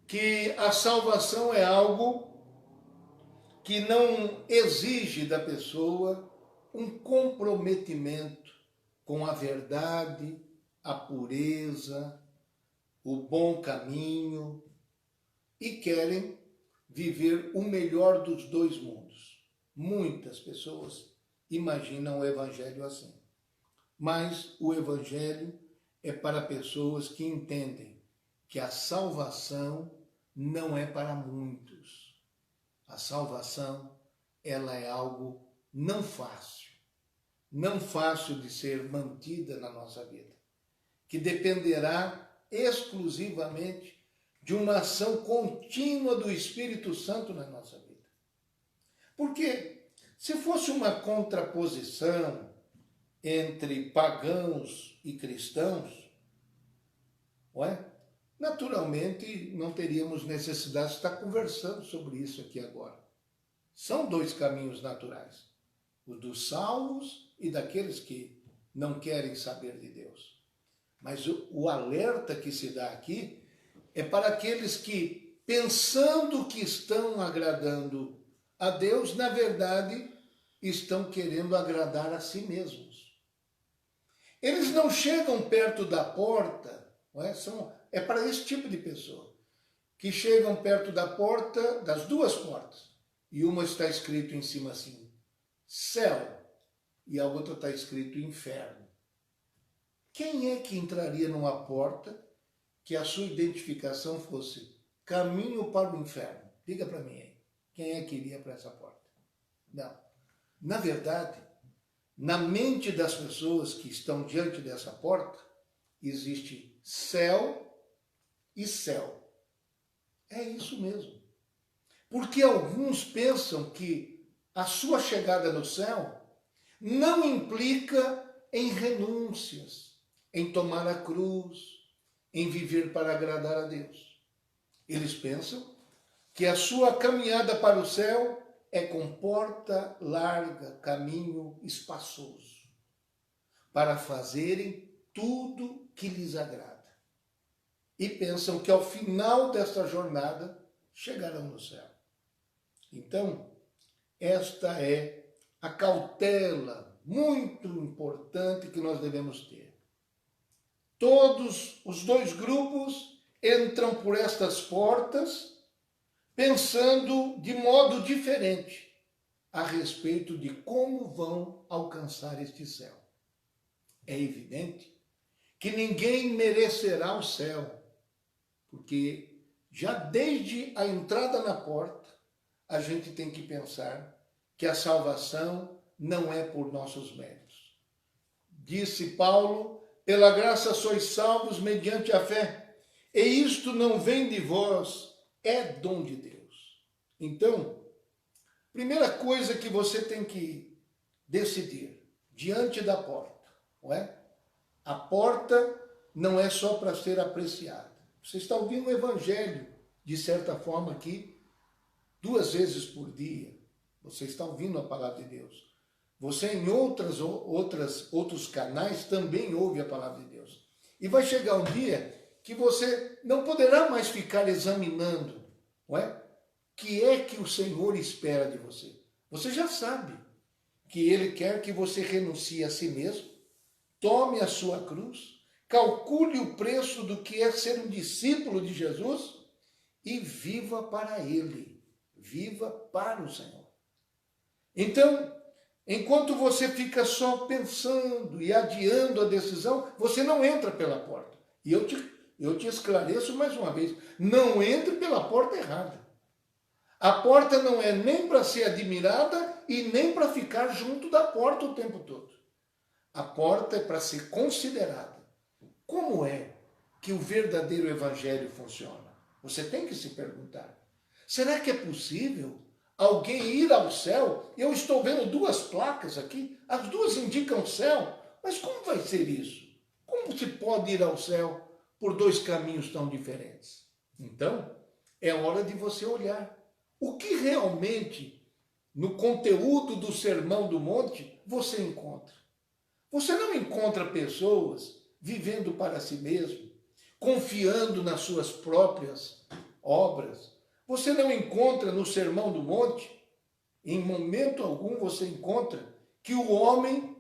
que a salvação é algo que não exige da pessoa um comprometimento com a verdade, a pureza, o bom caminho, e querem viver o melhor dos dois mundos. Muitas pessoas imaginam o Evangelho assim. Mas o Evangelho é para pessoas que entendem que a salvação não é para muitos. A salvação, ela é algo não fácil de ser mantida na nossa vida, que dependerá exclusivamente de uma ação contínua do Espírito Santo na nossa vida. Porque se fosse uma contraposição entre pagãos e cristãos, não é? Naturalmente não teríamos necessidade de estar conversando sobre isso aqui agora. São dois caminhos naturais, o dos salvos e daqueles que não querem saber de Deus. Mas o alerta que se dá aqui é para aqueles que, pensando que estão agradando a Deus, na verdade, estão querendo agradar a si mesmos. Eles não chegam perto da porta, não é? É para esse tipo de pessoa, que chegam perto da porta, das duas portas, e uma está escrito em cima assim, céu, e a outra está escrito inferno. Quem é que entraria numa porta que a sua identificação fosse caminho para o inferno? Diga para mim aí, quem é que iria para essa porta? Não. Na verdade, na mente das pessoas que estão diante dessa porta, existe céu e céu. É isso mesmo. Porque alguns pensam que a sua chegada no céu não implica em renúncias, em tomar a cruz, em viver para agradar a Deus. Eles pensam que a sua caminhada para o céu é com porta larga, caminho espaçoso, para fazerem tudo que lhes agrada. E pensam que ao final desta jornada chegarão no céu. Então, esta é a cautela muito importante que nós devemos ter. Todos os dois grupos entram por estas portas pensando de modo diferente a respeito de como vão alcançar este céu. É evidente que ninguém merecerá o céu, porque já desde a entrada na porta, a gente tem que pensar que a salvação não é por nossos méritos. Disse Paulo, pela graça sois salvos mediante a fé, e isto não vem de vós, é dom de Deus. Então, primeira coisa que você tem que decidir diante da porta, não é? A porta não é só para ser apreciada. Você está ouvindo o Evangelho, de certa forma, aqui, 2 vezes por dia. Você está ouvindo a palavra de Deus. Você, em outros canais, também ouve a palavra de Deus. E vai chegar um dia que você não poderá mais ficar examinando, não é? O que é que o Senhor espera de você? Você já sabe que Ele quer que você renuncie a si mesmo, tome a sua cruz, calcule o preço do que é ser um discípulo de Jesus e viva para Ele, viva para o Senhor. Então, enquanto você fica só pensando e adiando a decisão, você não entra pela porta. E eu te esclareço mais uma vez, não entre pela porta errada. A porta não é nem para ser admirada e nem para ficar junto da porta o tempo todo. A porta é para ser considerada. Como é que o verdadeiro evangelho funciona? Você tem que se perguntar. Será que é possível alguém ir ao céu? Eu estou vendo 2 placas aqui, as 2 indicam céu. Mas como vai ser isso? Como se pode ir ao céu por 2 caminhos tão diferentes? Então, é hora de você olhar. O que realmente, no conteúdo do Sermão do Monte, você encontra? Você não encontra pessoas vivendo para si mesmo, confiando nas suas próprias obras. Você não encontra no Sermão do Monte, em momento algum você encontra que o homem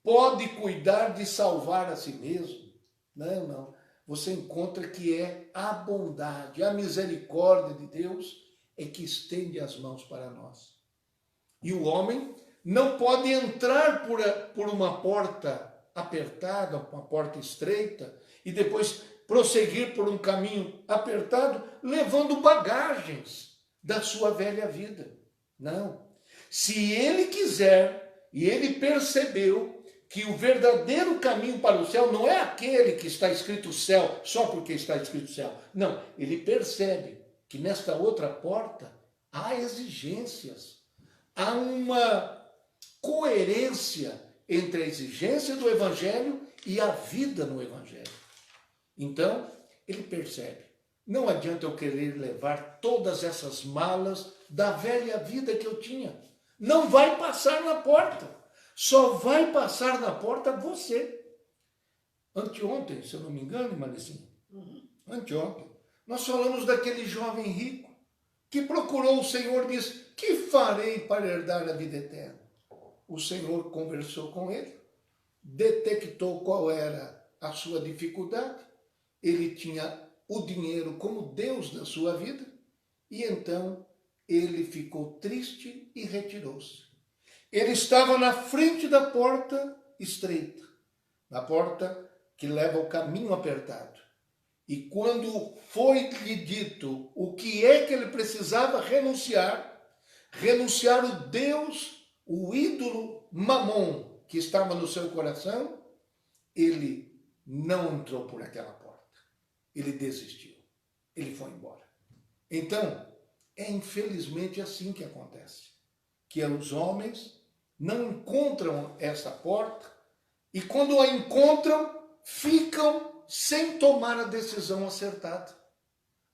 pode cuidar de salvar a si mesmo. Não, não. Você encontra que é a bondade, a misericórdia de Deus é que estende as mãos para nós. E o homem não pode entrar por uma porta apertada, uma porta estreita, e depois prosseguir por um caminho apertado, levando bagagens da sua velha vida. Não. Se ele quiser, e ele percebeu que o verdadeiro caminho para o céu não é aquele que está escrito céu, só porque está escrito céu. Não, ele percebe que nesta outra porta há exigências, há uma coerência entre a exigência do Evangelho e a vida no Evangelho. Então, ele percebe, não adianta eu querer levar todas essas malas da velha vida que eu tinha. Não vai passar na porta. Só vai passar na porta você. Anteontem, se eu não me engano, Manicinho, anteontem, nós falamos daquele jovem rico que procurou o Senhor e disse, que farei para herdar a vida eterna? O Senhor conversou com ele, detectou qual era a sua dificuldade, ele tinha o dinheiro como Deus da sua vida, e então ele ficou triste e retirou-se. Ele estava na frente da porta estreita, na porta que leva ao caminho apertado. E quando foi-lhe dito o que é que ele precisava renunciar o Deus, o ídolo Mamon que estava no seu coração, ele não entrou por aquela porta. Ele desistiu. Ele foi embora. Então, é infelizmente assim que acontece. Que os homens não encontram essa porta e quando a encontram, ficam sem tomar a decisão acertada.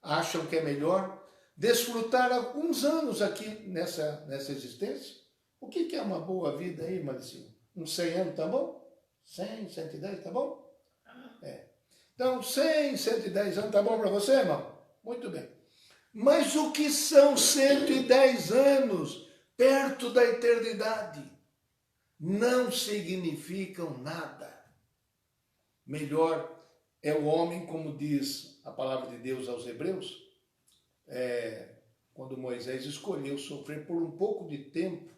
Acham que é melhor desfrutar alguns anos aqui nessa existência. O que é uma boa vida aí, Maricinho? Uns 100 anos, tá bom? 100, 110, tá bom? É. Então, 100, 110 anos, tá bom para você, irmão? Muito bem. Mas o que são 110 anos perto da eternidade? Não significam nada. Melhor é o homem, como diz a palavra de Deus aos Hebreus, quando Moisés escolheu sofrer por um pouco de tempo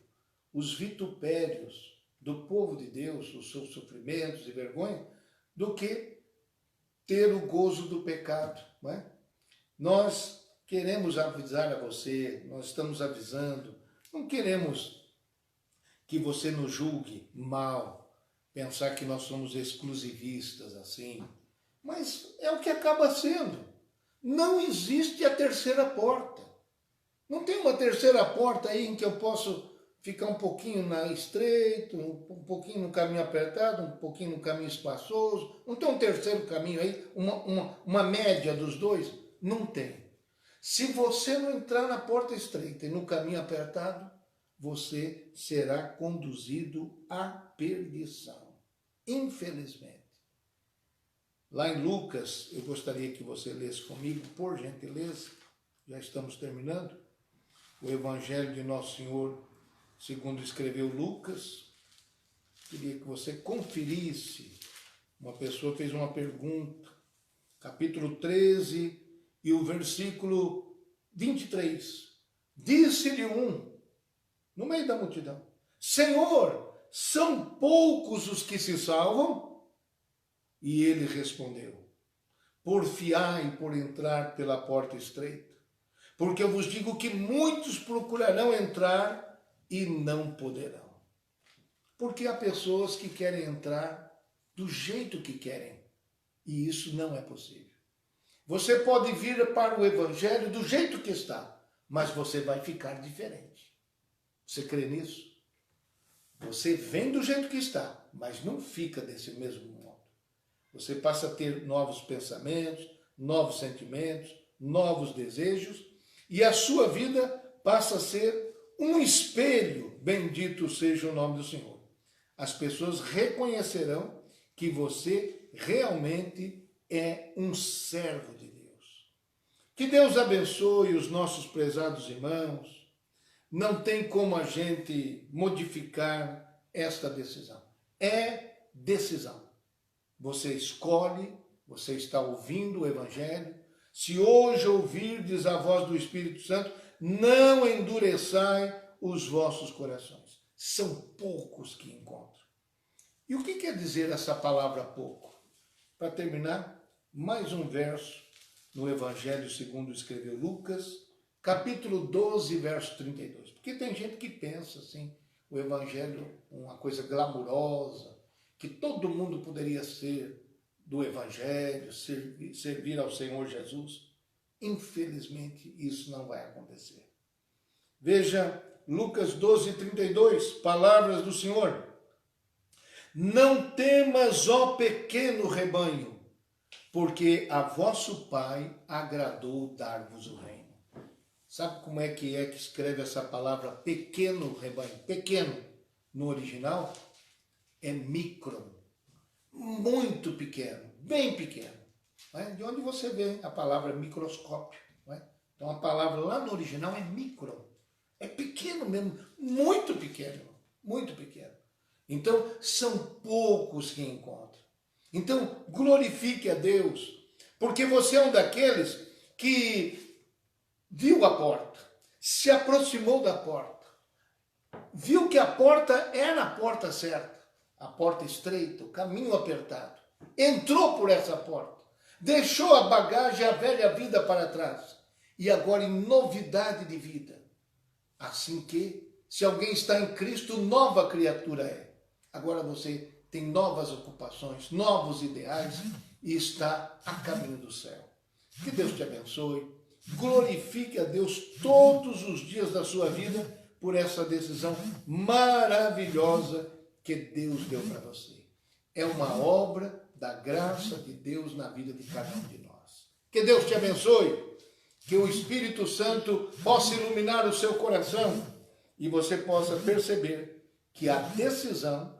os vitupérios do povo de Deus, os seus sofrimentos e vergonha, do que ter o gozo do pecado. Não é? Nós queremos avisar a você, nós estamos avisando, não queremos que você nos julgue mal, pensar que nós somos exclusivistas assim, mas é o que acaba sendo. Não existe a terceira porta. Não tem uma terceira porta aí em que eu posso ficar um pouquinho na estreito, um pouquinho no caminho apertado, um pouquinho no caminho espaçoso. Não tem um terceiro caminho aí, uma média dos dois? Não tem. Se você não entrar na porta estreita e no caminho apertado, você será conduzido à perdição. Infelizmente. Lá em Lucas, eu gostaria que você lesse comigo, por gentileza, já estamos terminando, o Evangelho de Nosso Senhor, segundo escreveu Lucas. Queria que você conferisse. Uma pessoa fez uma pergunta, capítulo 13 e o versículo 23. Disse-lhe um, no meio da multidão, Senhor, são poucos os que se salvam? E ele respondeu, porfiai por entrar pela porta estreita, porque eu vos digo que muitos procurarão entrar e não poderão. Porque há pessoas que querem entrar do jeito que querem, e isso não é possível. Você pode vir para o Evangelho do jeito que está, mas você vai ficar diferente. Você crê nisso? Você vem do jeito que está, mas não fica desse mesmo modo. Você passa a ter novos pensamentos, novos sentimentos, novos desejos, e a sua vida passa a ser um espelho, bendito seja o nome do Senhor. As pessoas reconhecerão que você realmente é um servo de Deus. Que Deus abençoe os nossos prezados irmãos. Não tem como a gente modificar esta decisão. É decisão. Você escolhe, você está ouvindo o Evangelho. Se hoje ouvirdes a voz do Espírito Santo, não endureçai os vossos corações. são poucos que encontram. E o que quer dizer essa palavra pouco? Para terminar, mais um verso no Evangelho segundo escreveu Lucas, capítulo 12, verso 32. Porque tem gente que pensa assim, o Evangelho uma coisa glamurosa, que todo mundo poderia ser do Evangelho, servir ao Senhor Jesus. Infelizmente, isso não vai acontecer. Veja Lucas 12, 32, palavras do Senhor. Não temas, ó pequeno rebanho, porque a vosso Pai agradou dar-vos o reino. Sabe como é que escreve essa palavra pequeno rebanho? Pequeno, no original, é micro, muito pequeno, bem pequeno. De onde você vê a palavra microscópio. Então a palavra lá no original é micro, é pequeno mesmo, muito pequeno, muito pequeno. Então são poucos que encontram. Então glorifique a Deus, porque você é um daqueles que viu a porta, se aproximou da porta, viu que a porta era a porta certa, a porta estreita, o caminho apertado, entrou por essa porta, deixou a bagagem, a velha vida para trás, e agora em novidade de vida. Assim que, se alguém está em Cristo, nova criatura é. Agora você tem novas ocupações, novos ideais e está a caminho do céu. Que Deus te abençoe. Glorifique a Deus todos os dias da sua vida por essa decisão maravilhosa que Deus deu para você. É uma obra da graça de Deus na vida de cada um de nós. Que Deus te abençoe, que o Espírito Santo possa iluminar o seu coração e você possa perceber que a decisão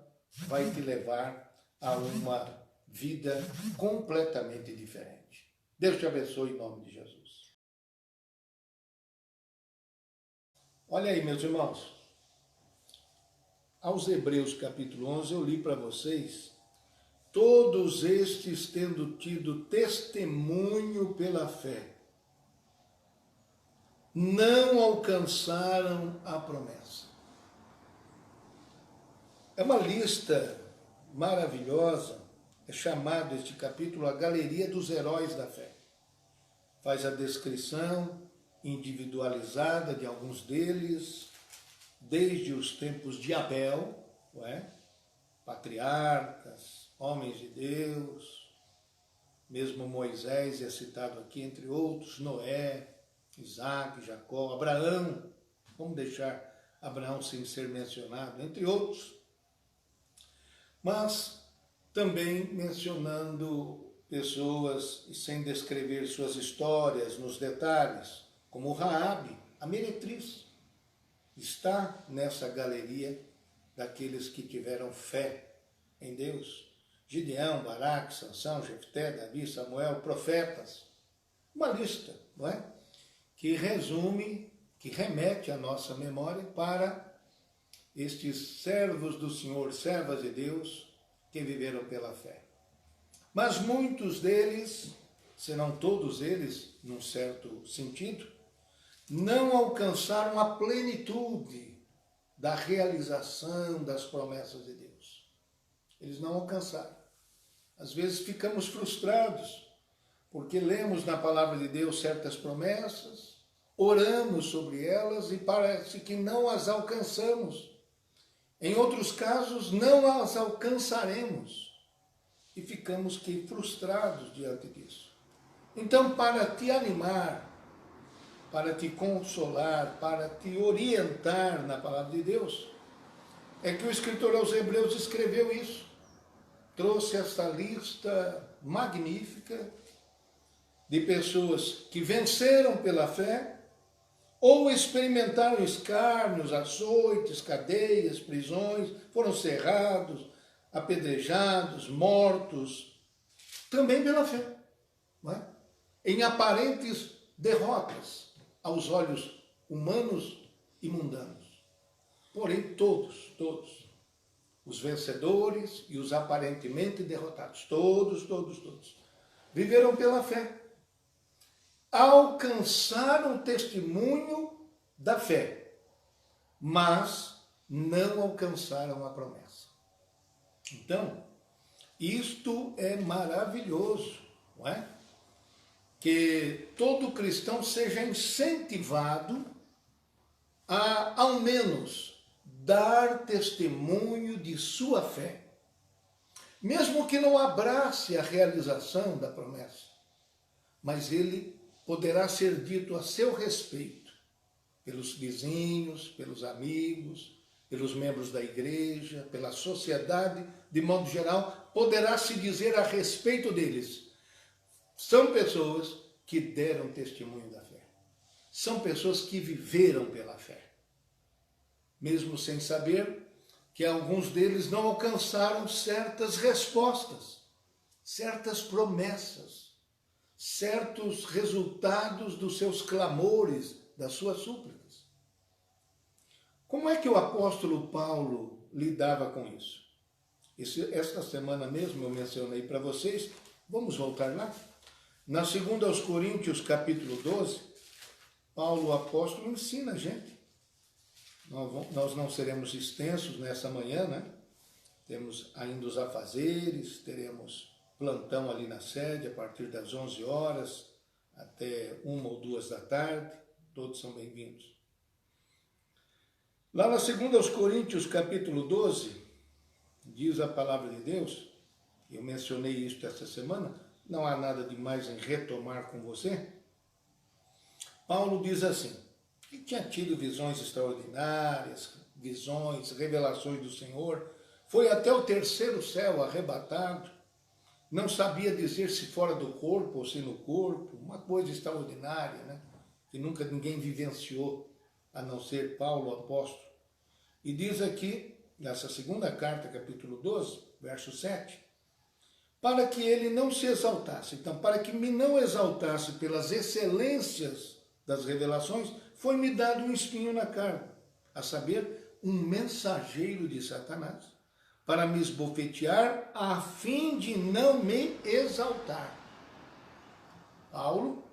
vai te levar a uma vida completamente diferente. Deus te abençoe em nome de Jesus. Olha aí, meus irmãos, aos Hebreus capítulo 11 eu li para vocês, todos estes tendo tido testemunho pela fé, não alcançaram a promessa. É uma lista maravilhosa, é chamado este capítulo a Galeria dos Heróis da Fé. Faz a descrição individualizada de alguns deles, desde os tempos de Abel, patriarcas, homens de Deus, mesmo Moisés é citado aqui, entre outros, Noé, Isaac, Jacó, Abraão, vamos deixar Abraão sem ser mencionado, entre outros, mas também mencionando pessoas sem descrever suas histórias nos detalhes, como Raabe, a meretriz, está nessa galeria daqueles que tiveram fé em Deus. Gideão, Baraque, Sansão, Jefté, Davi, Samuel, profetas. Uma lista, que resume, que remete à nossa memória para estes servos do Senhor, servas de Deus, que viveram pela fé. Mas muitos deles, se não todos eles, num certo sentido, não alcançaram a plenitude da realização das promessas de Deus. Eles não alcançaram. Às vezes ficamos frustrados, porque lemos na palavra de Deus certas promessas, oramos sobre elas e parece que não as alcançamos. Em outros casos, não as alcançaremos e ficamos frustrados diante disso. Então, para te animar, para te consolar, para te orientar na palavra de Deus, é que o escritor aos Hebreus escreveu isso. Trouxe essa lista magnífica de pessoas que venceram pela fé ou experimentaram escárnios, açoites, cadeias, prisões, foram cerrados, apedrejados, mortos, também pela fé, em aparentes derrotas aos olhos humanos e mundanos. Porém, todos, os vencedores e os aparentemente derrotados, todos, viveram pela fé. Alcançaram o testemunho da fé, mas não alcançaram a promessa. Então, isto é maravilhoso, não é? Que todo cristão seja incentivado a, ao menos, dar testemunho de sua fé, mesmo que não abrace a realização da promessa, mas ele poderá ser dito a seu respeito pelos vizinhos, pelos amigos, pelos membros da igreja, pela sociedade, de modo geral, poderá se dizer a respeito deles. São pessoas que deram testemunho da fé. São pessoas que viveram pela fé. Mesmo sem saber que alguns deles não alcançaram certas respostas, certas promessas, certos resultados dos seus clamores, das suas súplicas. Como é que o apóstolo Paulo lidava com isso? Esta semana mesmo eu mencionei para vocês, vamos voltar lá? Na 2 aos Coríntios, capítulo 12, Paulo, o apóstolo, ensina a gente. Nós não seremos extensos nessa manhã, né? Temos ainda os afazeres, teremos plantão ali na sede a partir das 11 horas até 1 ou 2 da tarde. Todos são bem-vindos. Lá na 2 aos Coríntios, capítulo 12, diz a palavra de Deus, eu mencionei isso esta semana, não há nada de mais em retomar com você. Paulo diz assim, que tinha tido visões extraordinárias, visões, revelações do Senhor, foi até o terceiro céu arrebatado, não sabia dizer se fora do corpo ou se no corpo, uma coisa extraordinária, né? Que nunca ninguém vivenciou, a não ser Paulo, o apóstolo. E diz aqui, nessa segunda carta, capítulo 12, verso 7, para que ele não se exaltasse. Então, para que me não exaltasse pelas excelências das revelações, foi-me dado um espinho na carne, a saber, um mensageiro de Satanás, para me esbofetear, a fim de não me exaltar. Paulo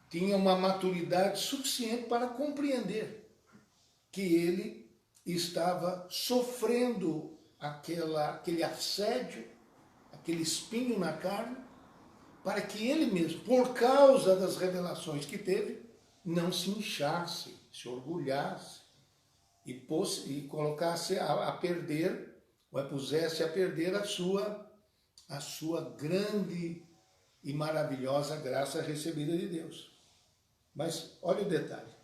tinha uma maturidade suficiente para compreender que ele estava sofrendo aquele assédio, aquele espinho na carne, para que ele mesmo, por causa das revelações que teve, não se inchasse, se orgulhasse e colocasse a perder, ou pusesse a perder a sua grande e maravilhosa graça recebida de Deus. Mas olha o detalhe.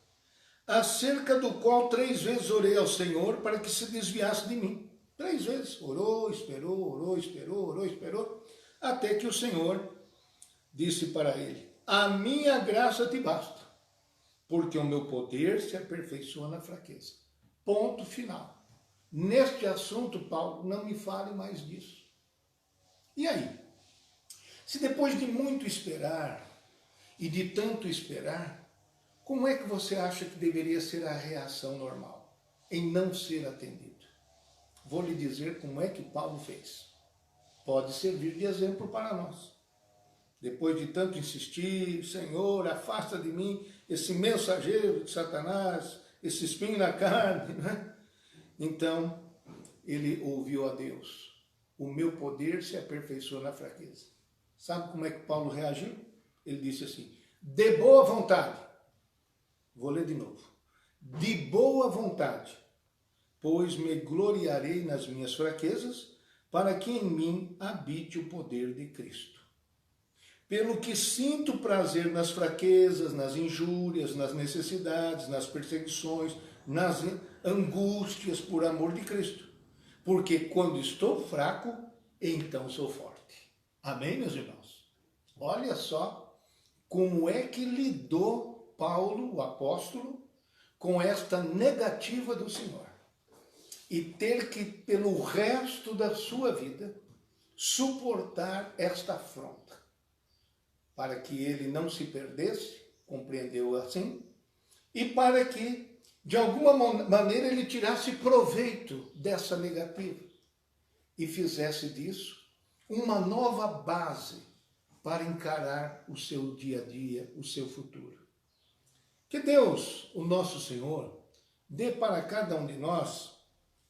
Acerca do qual 3 vezes orei ao Senhor para que se desviasse de mim. 3 vezes. Orou, esperou, até que o Senhor disse para ele, a minha graça te basta, porque o meu poder se aperfeiçoa na fraqueza. Ponto final. Neste assunto, Paulo, não me fale mais disso. E aí? Se depois de muito esperar e de tanto esperar, como é que você acha que deveria ser a reação normal em não ser atendido? Vou lhe dizer como é que Paulo fez. Pode servir de exemplo para nós. Depois de tanto insistir, Senhor, afasta de mim esse mensageiro de Satanás, esse espinho na carne, né? Então, ele ouviu a Deus. O meu poder se aperfeiçoa na fraqueza. Sabe como é que Paulo reagiu? Ele disse assim, de boa vontade. Vou ler de novo. De boa vontade, pois me gloriarei nas minhas fraquezas, para que em mim habite o poder de Cristo. Pelo que sinto prazer nas fraquezas, nas injúrias, nas necessidades, nas perseguições, nas angústias por amor de Cristo. Porque quando estou fraco, então sou forte. Amém, meus irmãos? Olha só como é que lidou Paulo, o apóstolo, com esta negativa do Senhor. E ter que, pelo resto da sua vida, suportar esta afronta. Para que ele não se perdesse, compreendeu assim, e para que, de alguma maneira, ele tirasse proveito dessa negativa e fizesse disso uma nova base para encarar o seu dia a dia, o seu futuro. Que Deus, o nosso Senhor, dê para cada um de nós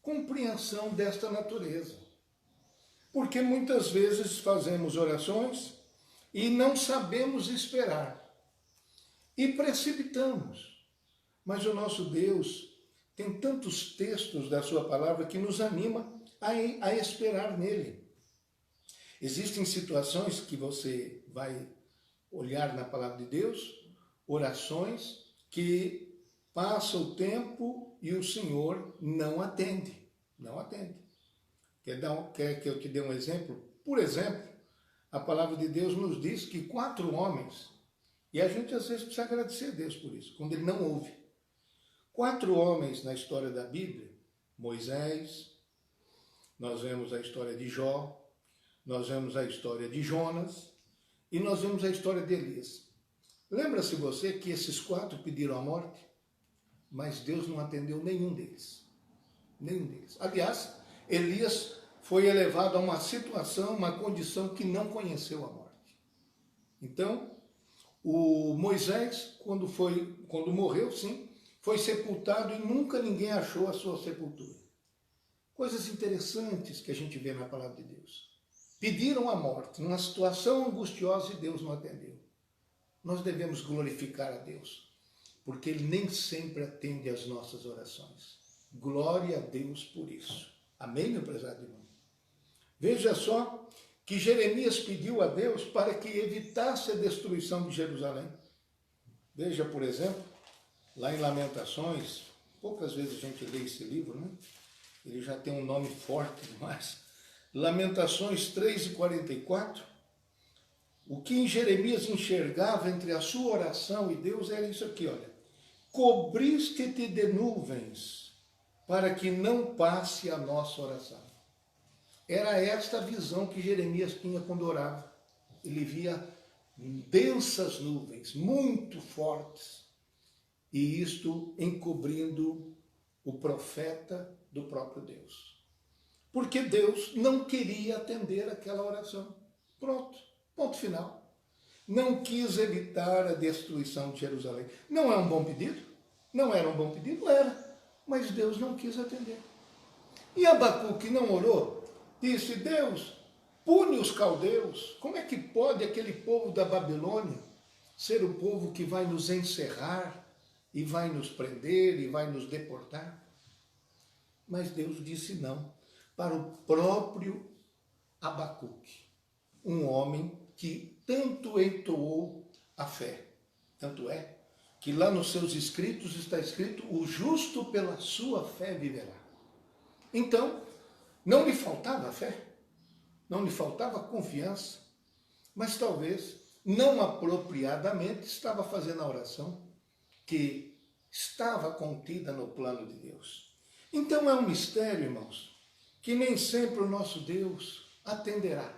compreensão desta natureza. Porque muitas vezes fazemos orações e não sabemos esperar. E precipitamos. Mas o nosso Deus tem tantos textos da sua palavra que nos anima a esperar nele. Existem situações que você vai olhar na palavra de Deus, orações que passa o tempo e o Senhor não atende. Não atende. Quer que eu te dê um exemplo? Por exemplo, a palavra de Deus nos diz que 4 homens, e a gente às vezes precisa agradecer a Deus por isso, quando ele não ouve. 4 homens na história da Bíblia, Moisés, nós vemos a história de Jó, nós vemos a história de Jonas e nós vemos a história de Elias. Lembra-se você que esses 4 pediram a morte, mas Deus não atendeu nenhum deles. Nenhum deles. Aliás, Elias foi elevado a uma situação, uma condição que não conheceu a morte. Então, o Moisés, quando morreu, sim, foi sepultado e nunca ninguém achou a sua sepultura. Coisas interessantes que a gente vê na palavra de Deus. Pediram a morte, numa situação angustiosa, e Deus não atendeu. Nós devemos glorificar a Deus, porque Ele nem sempre atende às nossas orações. Glória a Deus por isso. Amém, meu prezado irmão? Veja só que Jeremias pediu a Deus para que evitasse a destruição de Jerusalém. Veja, por exemplo, lá em Lamentações, poucas vezes a gente lê esse livro, né? Ele já tem um nome forte demais. Lamentações 3:44. O que em Jeremias enxergava entre a sua oração e Deus era isso aqui, olha. Cobriste-te de nuvens, para que não passe a nossa oração. Era esta a visão que Jeremias tinha quando orava. Ele via densas nuvens, muito fortes, e isto encobrindo o profeta do próprio Deus. Porque Deus não queria atender aquela oração. Pronto, ponto final. Não quis evitar a destruição de Jerusalém. Não é um bom pedido? Não era um bom pedido? Era. Mas Deus não quis atender. E Abacuque não orou? Disse, Deus, pune os caldeus. Como é que pode aquele povo da Babilônia ser o povo que vai nos encerrar e vai nos prender e vai nos deportar? Mas Deus disse não para o próprio Abacuque, um homem que tanto entoou a fé. Tanto é que lá nos seus escritos está escrito, o justo pela sua fé viverá. Então, não lhe faltava fé, não lhe faltava confiança, mas talvez, não apropriadamente, estava fazendo a oração que estava contida no plano de Deus. Então é um mistério, irmãos, que nem sempre o nosso Deus atenderá.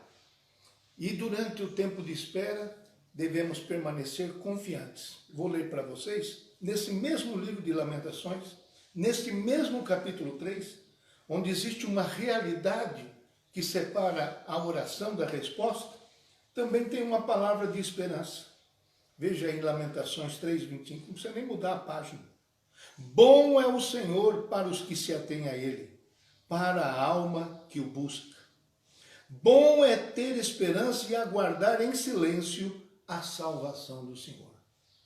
E durante o tempo de espera, devemos permanecer confiantes. Vou ler para vocês, nesse mesmo livro de Lamentações, neste mesmo capítulo 3, onde existe uma realidade que separa a oração da resposta, também tem uma palavra de esperança. Veja aí Lamentações 3:25, não precisa nem mudar a página. Bom é o Senhor para os que se atêm a Ele, para a alma que o busca. Bom é ter esperança e aguardar em silêncio a salvação do Senhor.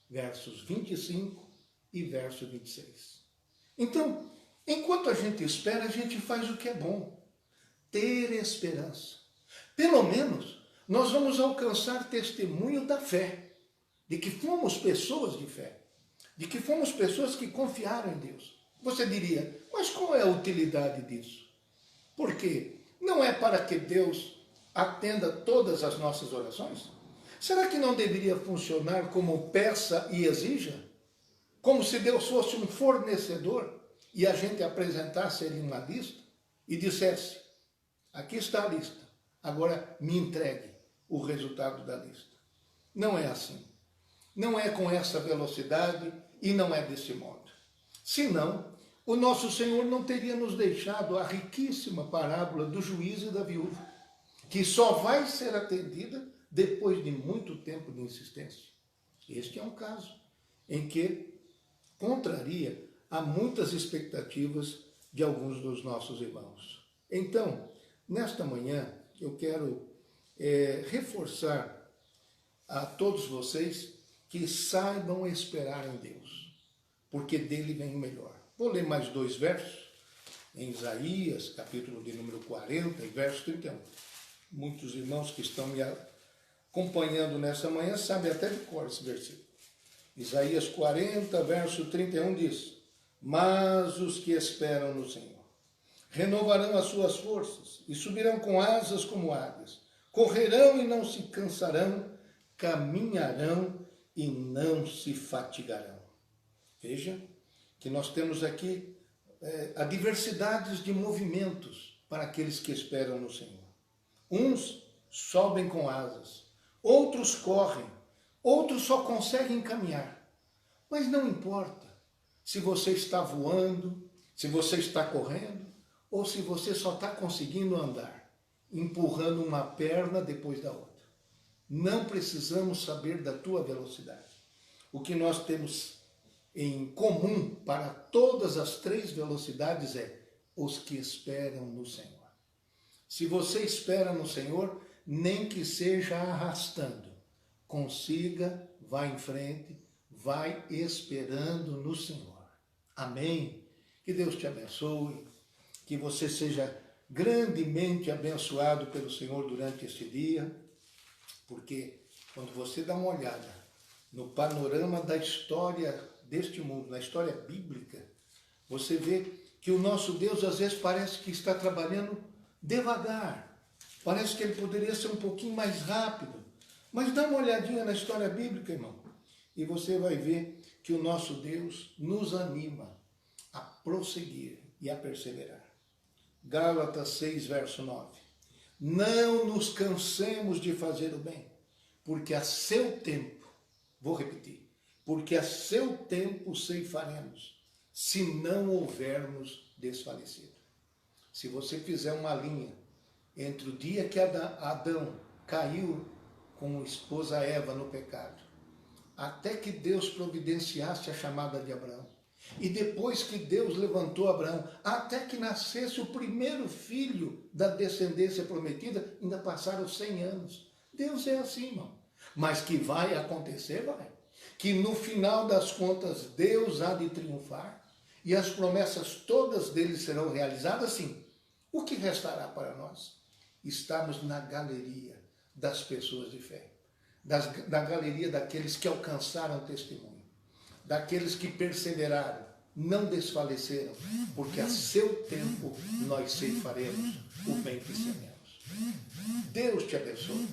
Versos 25 e verso 26. Então, enquanto a gente espera, a gente faz o que é bom. Ter esperança. Pelo menos, nós vamos alcançar testemunho da fé. De que fomos pessoas de fé. De que fomos pessoas que confiaram em Deus. Você diria, mas qual é a utilidade disso? Porque não é para que Deus atenda todas as nossas orações? Será que não deveria funcionar como peça e exija? Como se Deus fosse um fornecedor e a gente apresentasse a Ele uma lista e dissesse, aqui está a lista, agora me entregue o resultado da lista. Não é assim. Não é com essa velocidade e não é desse modo. Senão, o nosso Senhor não teria nos deixado a riquíssima parábola do juiz e da viúva, que só vai ser atendida depois de muito tempo de insistência. Este é um caso em que contraria a muitas expectativas de alguns dos nossos irmãos. Então, nesta manhã, eu quero reforçar a todos vocês que saibam esperar em Deus, porque dele vem o melhor. Vou ler mais 2 versos, em Isaías, capítulo de número 40, e verso 31. Muitos irmãos que estão me acompanhando nessa manhã sabem até de cor esse versículo. Isaías 40, verso 31 diz: mas os que esperam no Senhor renovarão as suas forças e subirão com asas como águias, correrão e não se cansarão, caminharão e não se fatigarão. Veja que nós temos aqui a diversidade de movimentos para aqueles que esperam no Senhor. Uns sobem com asas, outros correm, outros só conseguem caminhar. Mas não importa se você está voando, se você está correndo, ou se você só está conseguindo andar, empurrando uma perna depois da outra. Não precisamos saber da tua velocidade. O que nós temos em comum para todas as 3 velocidades é os que esperam no Senhor. Se você espera no Senhor, nem que seja arrastando, consiga, vá em frente, vai esperando no Senhor. Amém? Que Deus te abençoe, que você seja grandemente abençoado pelo Senhor durante este dia, porque quando você dá uma olhada no panorama da história deste mundo, na história bíblica, você vê que o nosso Deus às vezes parece que está trabalhando devagar, parece que ele poderia ser um pouquinho mais rápido, mas dá uma olhadinha na história bíblica, irmão, e você vai ver que o nosso Deus nos anima a prosseguir e a perseverar. Gálatas 6, verso 9. Não nos cansemos de fazer o bem, porque a seu tempo, vou repetir, porque a seu tempo ceifaremos, se não houvermos desfalecido. Se você fizer uma linha entre o dia que Adão caiu com a esposa Eva no pecado, até que Deus providenciasse a chamada de Abraão, e depois que Deus levantou Abraão, até que nascesse o primeiro filho da descendência prometida, ainda passaram 100 anos. Deus é assim, irmão. Mas que vai acontecer, vai. Que no final das contas Deus há de triunfar e as promessas todas dele serão realizadas, sim. O que restará para nós? Estamos na galeria das pessoas de fé, da galeria daqueles que alcançaram testemunho, daqueles que perseveraram, não desfaleceram, porque a seu tempo nós ceifaremos o bem que semeamos. Deus te abençoe,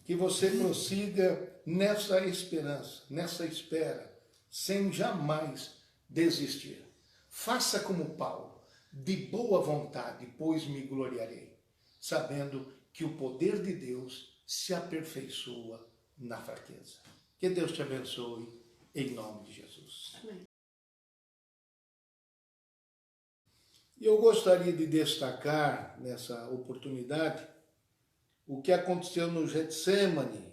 que você prossiga nessa esperança, nessa espera, sem jamais desistir. Faça como Paulo, de boa vontade, pois me gloriarei, sabendo que o poder de Deus se aperfeiçoa na fraqueza. Que Deus te abençoe, em nome de Jesus. Amém. E eu gostaria de destacar nessa oportunidade o que aconteceu no Getsemane.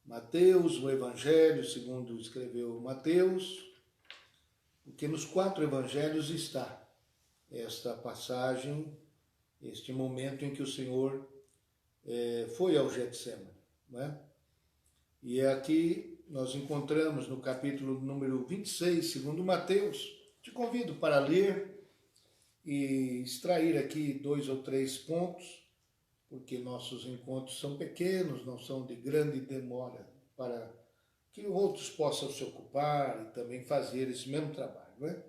Mateus, o Evangelho, segundo escreveu Mateus, porque nos 4 evangelhos está esta passagem, este momento em que o Senhor foi ao Getsemane, não é? E aqui nós encontramos no capítulo número 26, segundo Mateus. Te convido para ler e extrair aqui 2 ou 3 pontos, porque nossos encontros são pequenos, não são de grande demora, para que outros possam se ocupar e também fazer esse mesmo trabalho, não é?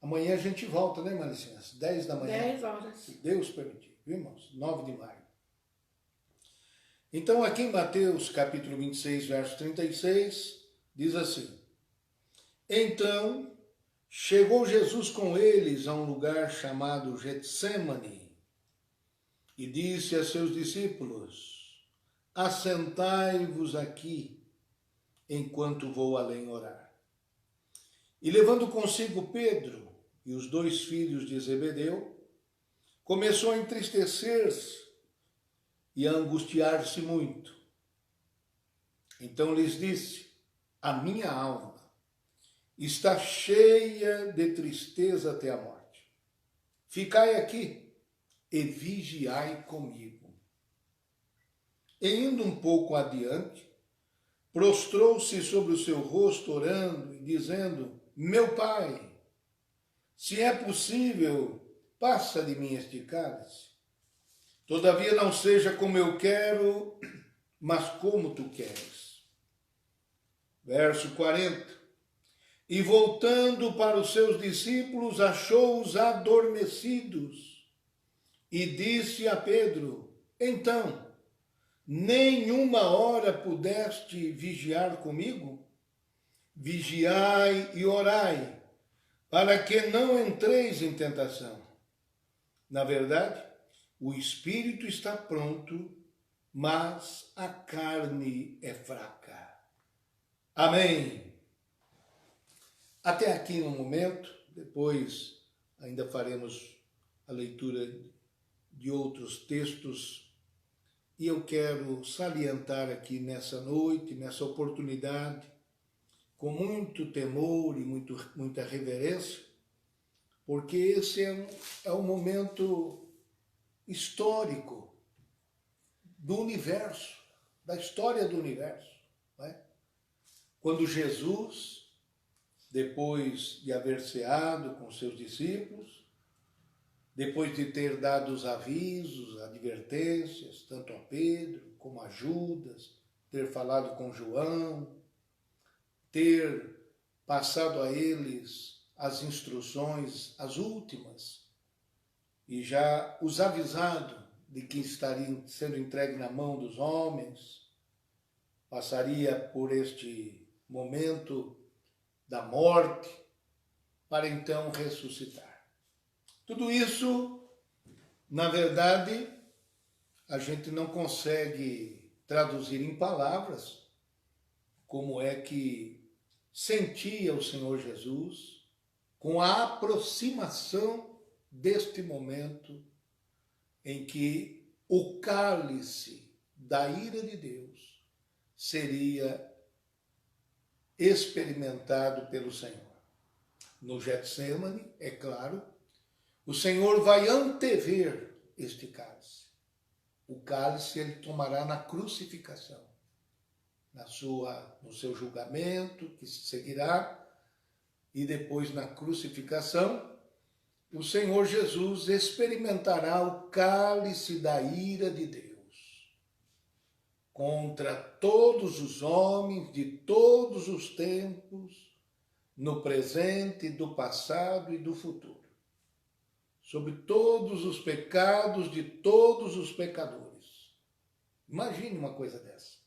Amanhã a gente volta, né, Maricinha? Às 10 da manhã. 10 horas. Se Deus permitir, viu, irmãos? 9 de maio. Então, aqui em Mateus, capítulo 26, verso 36, diz assim: então, chegou Jesus com eles a um lugar chamado Getsemane e disse a seus discípulos: assentai-vos aqui, enquanto vou além orar. E levando consigo Pedro e os 2 filhos de Zebedeu, começou a entristecer-se e a angustiar-se muito. Então lhes disse: a minha alma está cheia de tristeza até a morte. Ficai aqui e vigiai comigo. E indo um pouco adiante, prostrou-se sobre o seu rosto, orando e dizendo: Meu Pai, se é possível, passa de mim este cálice. Todavia não seja como eu quero, mas como tu queres. Verso 40. E voltando para os seus discípulos, achou-os adormecidos e disse a Pedro: Então, nenhuma hora pudeste vigiar comigo? Vigiai e orai, para que não entreis em tentação. Na verdade, o espírito está pronto, mas a carne é fraca. Amém. Até aqui no momento, depois ainda faremos a leitura de outros textos, e eu quero salientar aqui nessa noite, nessa oportunidade, com muito temor e muita reverência, porque esse é um momento histórico do universo, da história do universo. Não é? Quando Jesus, depois de haver ceado com seus discípulos, depois de ter dado os avisos, advertências, tanto a Pedro como a Judas, ter falado com João, ter passado a eles as instruções, as últimas, e já os avisado de que estariam sendo entregue na mão dos homens, passaria por este momento da morte, para então ressuscitar. Tudo isso, na verdade, a gente não consegue traduzir em palavras como é que sentia o Senhor Jesus com a aproximação deste momento em que o cálice da ira de Deus seria experimentado pelo Senhor. No Getsêmani, é claro, o Senhor vai antever este cálice. O cálice ele tomará na crucificação, no seu julgamento, que se seguirá, e depois na crucificação, o Senhor Jesus experimentará o cálice da ira de Deus contra todos os homens de todos os tempos, no presente, do passado e do futuro, sobre todos os pecados de todos os pecadores. Imagine uma coisa dessa.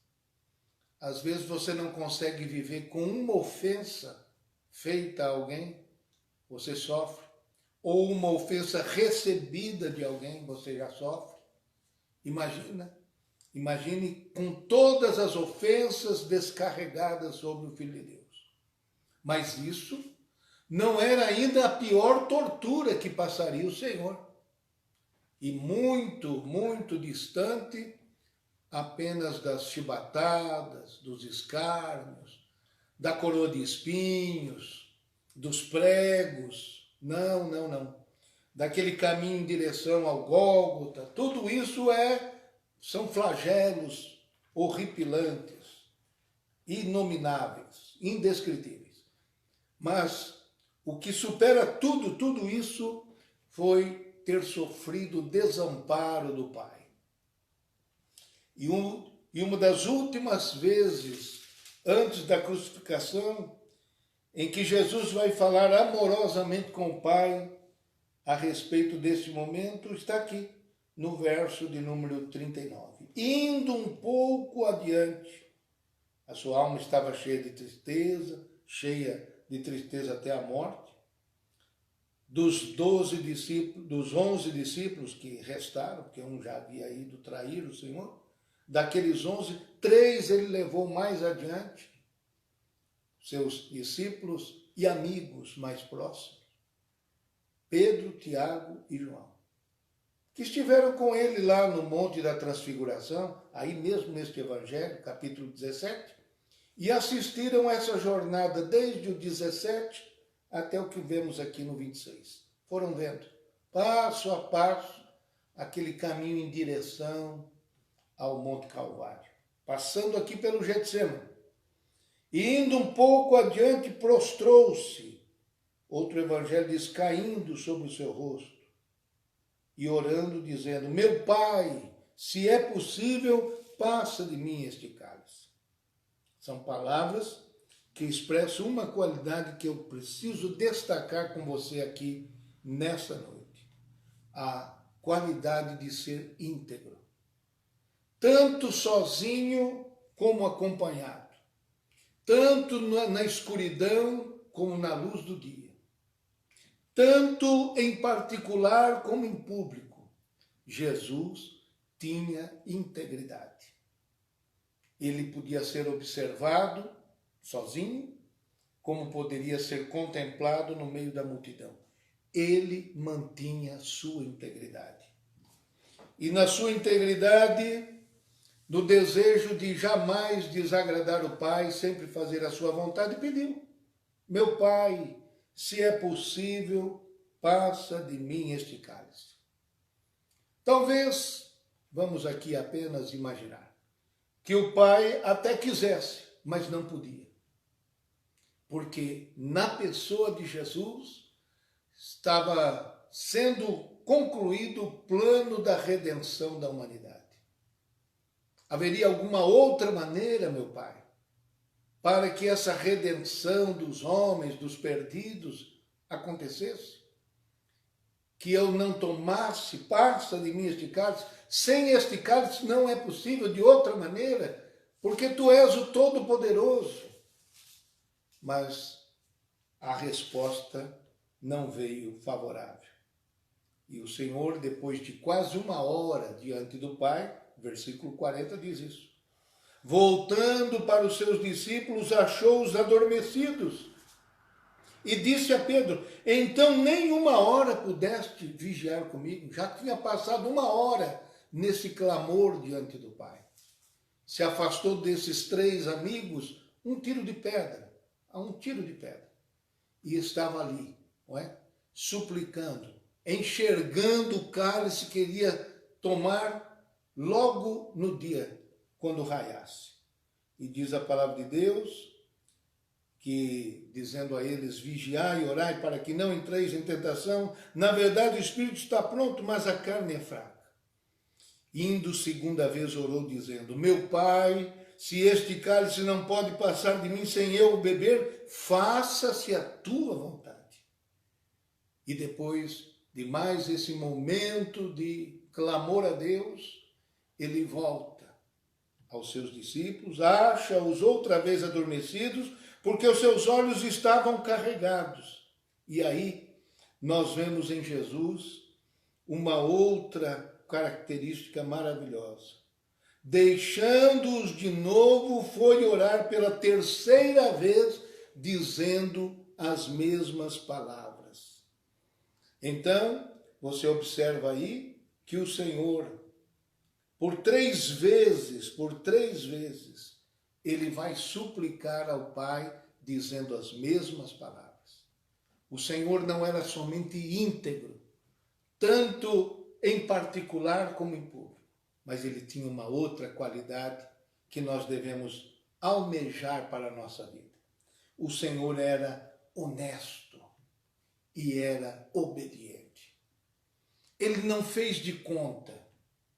Às vezes você não consegue viver com uma ofensa feita a alguém, você sofre. Ou uma ofensa recebida de alguém, você já sofre. Imagine com todas as ofensas descarregadas sobre o Filho de Deus. Mas isso não era ainda a pior tortura que passaria o Senhor. E muito, muito distante apenas das chibatadas, dos escárnios, da coroa de espinhos, dos pregos. Não. Daquele caminho em direção ao Gólgota. Tudo isso são flagelos horripilantes, inomináveis, indescritíveis. Mas o que supera tudo isso foi ter sofrido o desamparo do Pai. E uma das últimas vezes, antes da crucificação, em que Jesus vai falar amorosamente com o Pai a respeito desse momento, está aqui, no verso de número 39. Indo um pouco adiante, a sua alma estava cheia de tristeza até a morte. Dos 11 discípulos que restaram, porque um já havia ido trair o Senhor, daqueles 11, 3 ele levou mais adiante, seus discípulos e amigos mais próximos, Pedro, Tiago e João, que estiveram com ele lá no Monte da Transfiguração, aí mesmo neste Evangelho, capítulo 17, e assistiram essa jornada desde o 17 até o que vemos aqui no 26. Foram vendo, passo a passo, aquele caminho em direção ao Monte Calvário. Passando aqui pelo Getsemane. E indo um pouco adiante, prostrou-se. Outro evangelho diz, caindo sobre o seu rosto. E orando, dizendo, meu Pai, se é possível, passa de mim este cálice. São palavras que expressam uma qualidade que eu preciso destacar com você aqui nessa noite. A qualidade de ser íntegro. Tanto sozinho como acompanhado. Tanto na escuridão como na luz do dia. Tanto em particular como em público. Jesus tinha integridade. Ele podia ser observado sozinho, como poderia ser contemplado no meio da multidão. Ele mantinha sua integridade. E na sua integridade, no desejo de jamais desagradar o Pai, sempre fazer a sua vontade, pediu, meu Pai, se é possível, passa de mim este cálice. Talvez, vamos aqui apenas imaginar, que o Pai até quisesse, mas não podia. Porque na pessoa de Jesus estava sendo concluído o plano da redenção da humanidade. Haveria alguma outra maneira, meu Pai, para que essa redenção dos homens, dos perdidos, acontecesse? Que eu não tomasse, passa de mim este cálice. Sem este cálice não é possível de outra maneira, porque Tu és o Todo-Poderoso. Mas a resposta não veio favorável. E o Senhor, depois de quase uma hora diante do Pai, versículo 40 diz isso, voltando para os seus discípulos, achou-os adormecidos. E disse a Pedro, então nem uma hora pudeste vigiar comigo? Já tinha passado uma hora nesse clamor diante do Pai. Se afastou desses 3 amigos, um tiro de pedra. E estava ali, não é? Suplicando, enxergando o cálice que queria tomar logo no dia, quando raiasse. E diz a palavra de Deus, que dizendo a eles, vigiai e orai para que não entreis em tentação, na verdade o espírito está pronto, mas a carne é fraca. Indo segunda vez orou dizendo, meu Pai, se este cálice não pode passar de mim sem eu beber, faça-se a tua vontade. E depois de mais esse momento de clamor a Deus, ele volta aos seus discípulos, acha-os outra vez adormecidos, porque os seus olhos estavam carregados. E aí nós vemos em Jesus uma outra característica maravilhosa. Deixando-os de novo, foi orar pela 3ª vez, dizendo as mesmas palavras. Então, você observa aí que o Senhor, por 3 vezes, ele vai suplicar ao Pai, dizendo as mesmas palavras. O Senhor não era somente íntegro, tanto em particular como em público, mas ele tinha uma outra qualidade que nós devemos almejar para a nossa vida. O Senhor era honesto e era obediente. Ele não fez de conta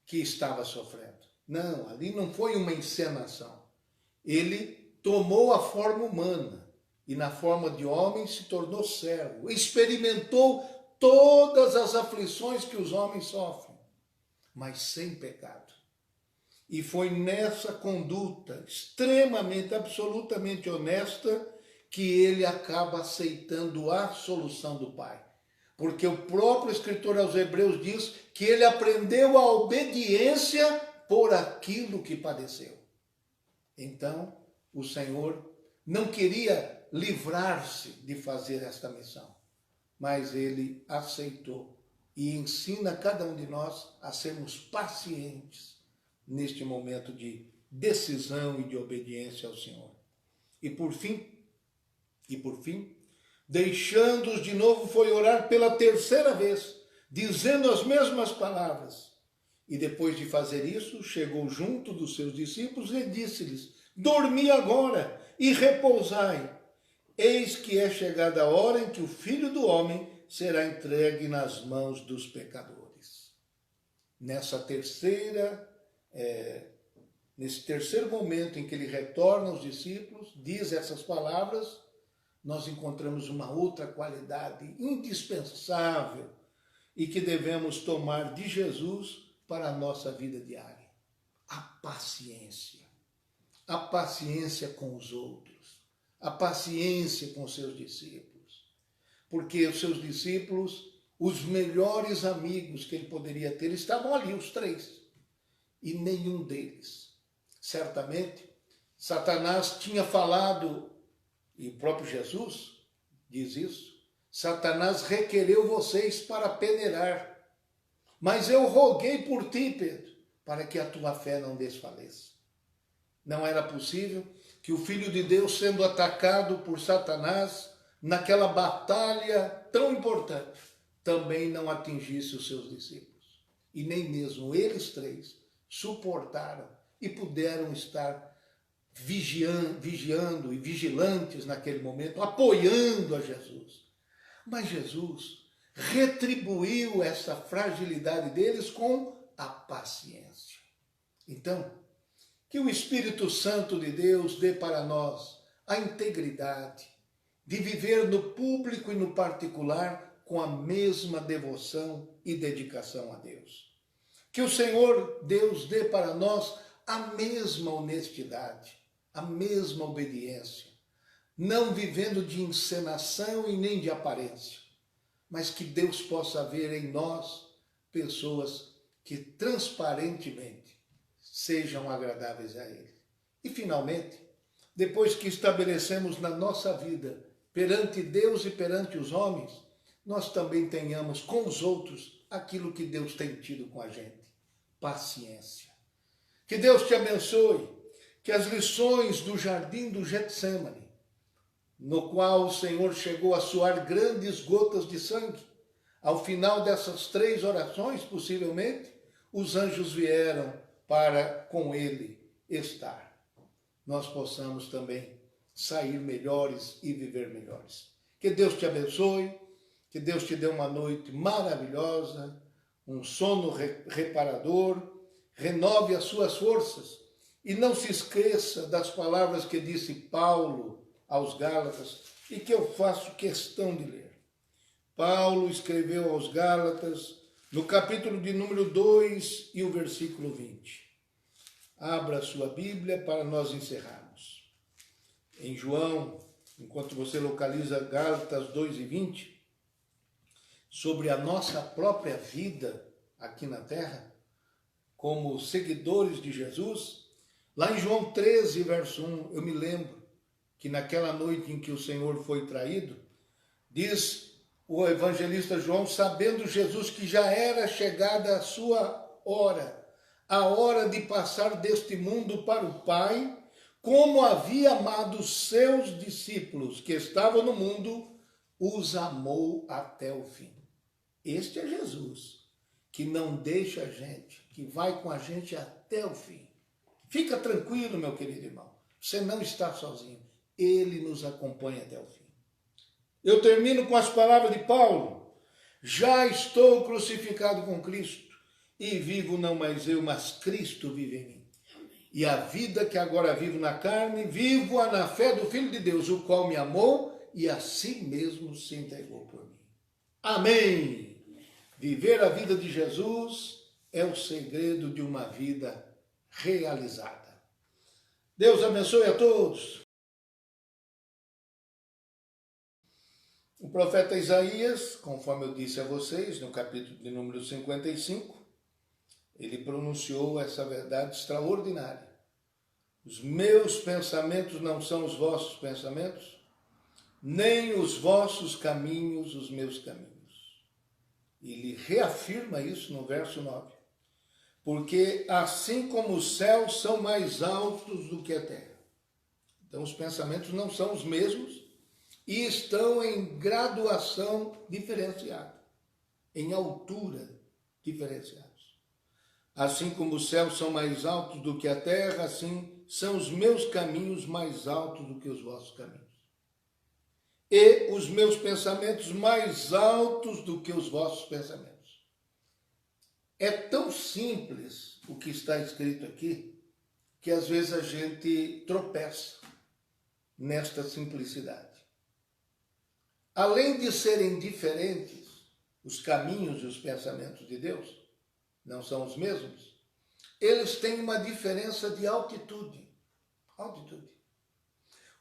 que estava sofrendo. Não, ali não foi uma encenação. Ele tomou a forma humana e na forma de homem se tornou servo. Experimentou todas as aflições que os homens sofrem, mas sem pecado. E foi nessa conduta extremamente, absolutamente honesta que ele acaba aceitando a solução do Pai. Porque o próprio escritor aos Hebreus diz que ele aprendeu a obediência por aquilo que padeceu. Então, o Senhor não queria livrar-se de fazer esta missão, mas ele aceitou e ensina cada um de nós a sermos pacientes neste momento de decisão e de obediência ao Senhor. E por fim, deixando-os de novo, foi orar pela terceira vez, dizendo as mesmas palavras. E depois de fazer isso, chegou junto dos seus discípulos e disse-lhes: dormi agora e repousai. Eis que é chegada a hora em que o Filho do Homem será entregue nas mãos dos pecadores. Nesse terceiro momento em que ele retorna aos discípulos, diz essas palavras, nós encontramos uma outra qualidade indispensável e que devemos tomar de Jesus para a nossa vida diária. A paciência. A paciência com os outros. A paciência com os seus discípulos. Porque os seus discípulos, os melhores amigos que ele poderia ter, estavam ali, os três. E nenhum deles. Certamente, Satanás tinha falado, e o próprio Jesus diz isso, Satanás requereu vocês para peneirar. Mas eu roguei por ti, Pedro, para que a tua fé não desfaleça. Não era possível que o Filho de Deus, sendo atacado por Satanás, naquela batalha tão importante, também não atingisse os seus discípulos. E nem mesmo eles três suportaram e puderam estar vigiando e vigilantes naquele momento, apoiando a Jesus. Mas Jesus retribuiu essa fragilidade deles com a paciência. Então, que o Espírito Santo de Deus dê para nós a integridade de viver no público e no particular com a mesma devoção e dedicação a Deus. Que o Senhor Deus dê para nós a mesma honestidade, a mesma obediência, não vivendo de encenação e nem de aparência, mas que Deus possa ver em nós pessoas que transparentemente sejam agradáveis a Ele. E finalmente, depois que estabelecemos na nossa vida, perante Deus e perante os homens, nós também tenhamos com os outros aquilo que Deus tem tido com a gente, paciência. Que Deus te abençoe, que as lições do jardim do Getsemane, no qual o Senhor chegou a suar grandes gotas de sangue, ao final dessas 3 orações, possivelmente, os anjos vieram para com ele estar. Nós possamos também sair melhores e viver melhores. Que Deus te abençoe, que Deus te dê uma noite maravilhosa, um sono reparador, renove as suas forças e não se esqueça das palavras que disse Paulo aos Gálatas e que eu faço questão de ler. Paulo escreveu aos Gálatas, no capítulo de número 2 e o versículo 20. Abra a sua Bíblia para nós encerrarmos. Em João, enquanto você localiza Gálatas 2 e 20, sobre a nossa própria vida aqui na terra, como seguidores de Jesus, lá em João 13, verso 1, eu me lembro que naquela noite em que o Senhor foi traído, diz o evangelista João, sabendo Jesus que já era chegada a sua hora, a hora de passar deste mundo para o Pai, como havia amado os seus discípulos que estavam no mundo, os amou até o fim. Este é Jesus, que não deixa a gente, que vai com a gente até o fim. Fica tranquilo, meu querido irmão, você não está sozinho, Ele nos acompanha até o fim. Eu termino com as palavras de Paulo: já estou crucificado com Cristo, e vivo não mais eu, mas Cristo vive em mim. E a vida que agora vivo na carne, vivo-a na fé do Filho de Deus, o qual me amou e a si mesmo se entregou por mim. Amém! Viver a vida de Jesus é o segredo de uma vida realizada. Deus abençoe a todos. O profeta Isaías, conforme eu disse a vocês, no capítulo de número 55, ele pronunciou essa verdade extraordinária. Os meus pensamentos não são os vossos pensamentos, nem os vossos caminhos os meus caminhos. Ele reafirma isso no verso 9. Porque assim como os céus são mais altos do que a terra. Então os pensamentos não são os mesmos e estão em graduação diferenciada, em altura diferenciados. Assim como os céus são mais altos do que a terra, assim são os meus caminhos mais altos do que os vossos caminhos. E os meus pensamentos mais altos do que os vossos pensamentos. É tão simples o que está escrito aqui, que às vezes a gente tropeça nesta simplicidade. Além de serem diferentes, os caminhos e os pensamentos de Deus não são os mesmos, eles têm uma diferença de altitude. Altitude.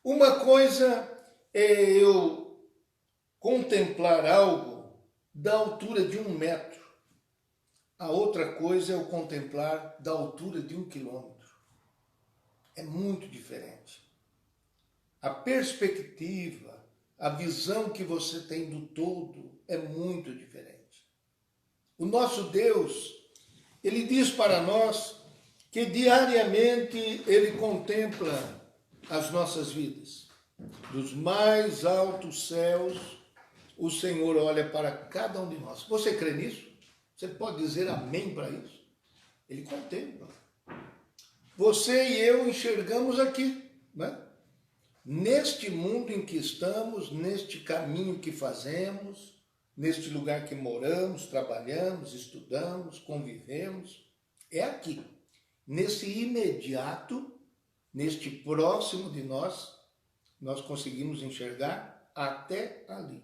Uma coisa é eu contemplar algo da altura de 1 metro. A outra coisa é eu contemplar da altura de 1 quilômetro. É muito diferente. A perspectiva, a visão que você tem do todo é muito diferente. O nosso Deus, Ele diz para nós que diariamente Ele contempla as nossas vidas. Dos mais altos céus, o Senhor olha para cada um de nós. Você crê nisso? Você pode dizer amém para isso? Ele contempla. Você e eu enxergamos aqui, né? Neste mundo em que estamos, neste caminho que fazemos, neste lugar que moramos, trabalhamos, estudamos, convivemos, é aqui, nesse imediato, neste próximo de nós conseguimos enxergar até ali.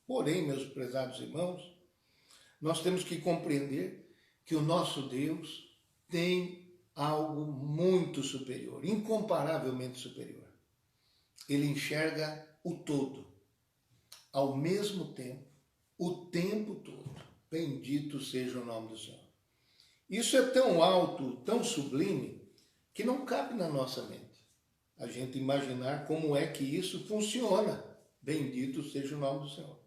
Porém, meus prezados irmãos, nós temos que compreender que o nosso Deus tem algo muito superior, incomparavelmente superior. Ele enxerga o todo, ao mesmo tempo, o tempo todo. Bendito seja o nome do Senhor. Isso é tão alto, tão sublime, que não cabe na nossa mente a gente imaginar como é que isso funciona. Bendito seja o nome do Senhor.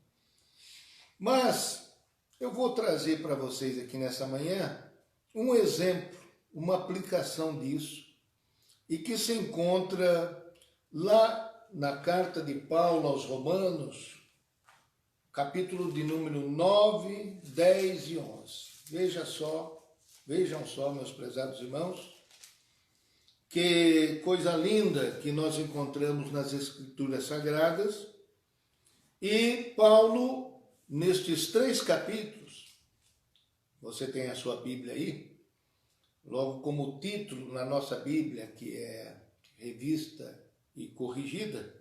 Mas eu vou trazer para vocês aqui nessa manhã um exemplo, uma aplicação disso, e que se encontra lá na carta de Paulo aos Romanos, capítulo de número 9, 10 e 11. Vejam só, meus prezados irmãos, que coisa linda que nós encontramos nas Escrituras Sagradas. E Paulo, nestes 3 capítulos, você tem a sua Bíblia aí, logo como título na nossa Bíblia, que é revista e corrigida,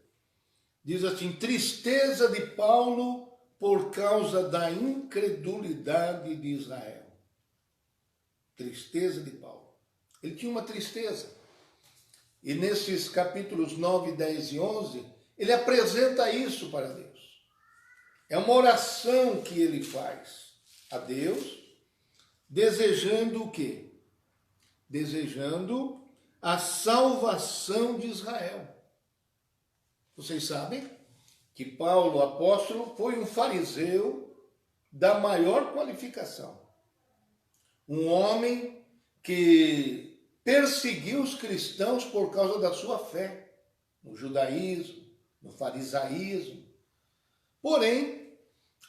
diz assim: tristeza de Paulo por causa da incredulidade de Israel. Tristeza de Paulo. Ele tinha uma tristeza. E nesses capítulos 9, 10 e 11, ele apresenta isso para Deus. É uma oração que ele faz a Deus, desejando o quê? Desejando a salvação de Israel. Vocês sabem que Paulo, apóstolo, foi um fariseu da maior qualificação. Um homem que perseguiu os cristãos por causa da sua fé, no judaísmo, no farisaísmo. Porém,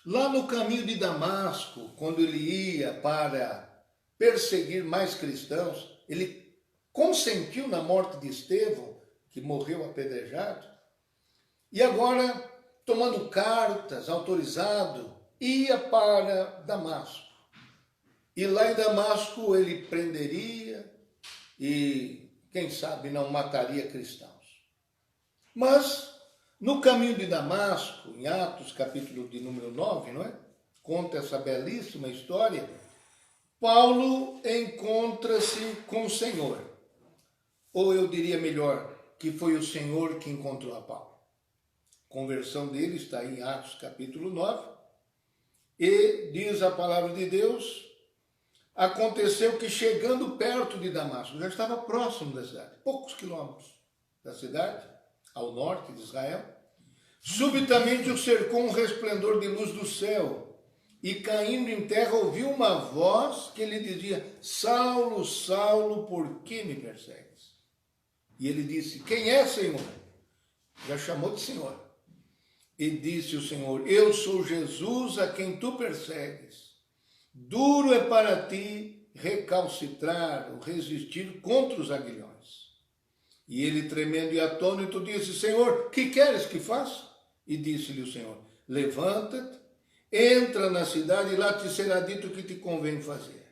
lá no caminho de Damasco, quando ele ia para perseguir mais cristãos, ele consentiu na morte de Estevão, que morreu apedrejado, e agora, tomando cartas, autorizado, ia para Damasco. E lá em Damasco ele prenderia e, quem sabe, não mataria cristãos. Mas, no caminho de Damasco, em Atos, capítulo de número 9, não é? Conta essa belíssima história. Paulo encontra-se com o Senhor. Ou eu diria melhor, que foi o Senhor que encontrou a Paulo. A conversão dele está em Atos, capítulo 9. E diz a palavra de Deus: aconteceu que, chegando perto de Damasco, já estava próximo da cidade, poucos quilômetros da cidade, ao norte de Israel, subitamente o cercou um resplendor de luz do céu, e caindo em terra ouviu uma voz que lhe dizia: Saulo, Saulo, por que me persegues? E ele disse, quem é, Senhor? Já chamou de Senhor. E disse o Senhor, eu sou Jesus a quem tu persegues. Duro é para ti recalcitrar ou resistir contra os aguilhões. E ele, tremendo e atônito, disse, Senhor, que queres que faça? E disse-lhe o Senhor, levanta-te, entra na cidade e lá te será dito o que te convém fazer.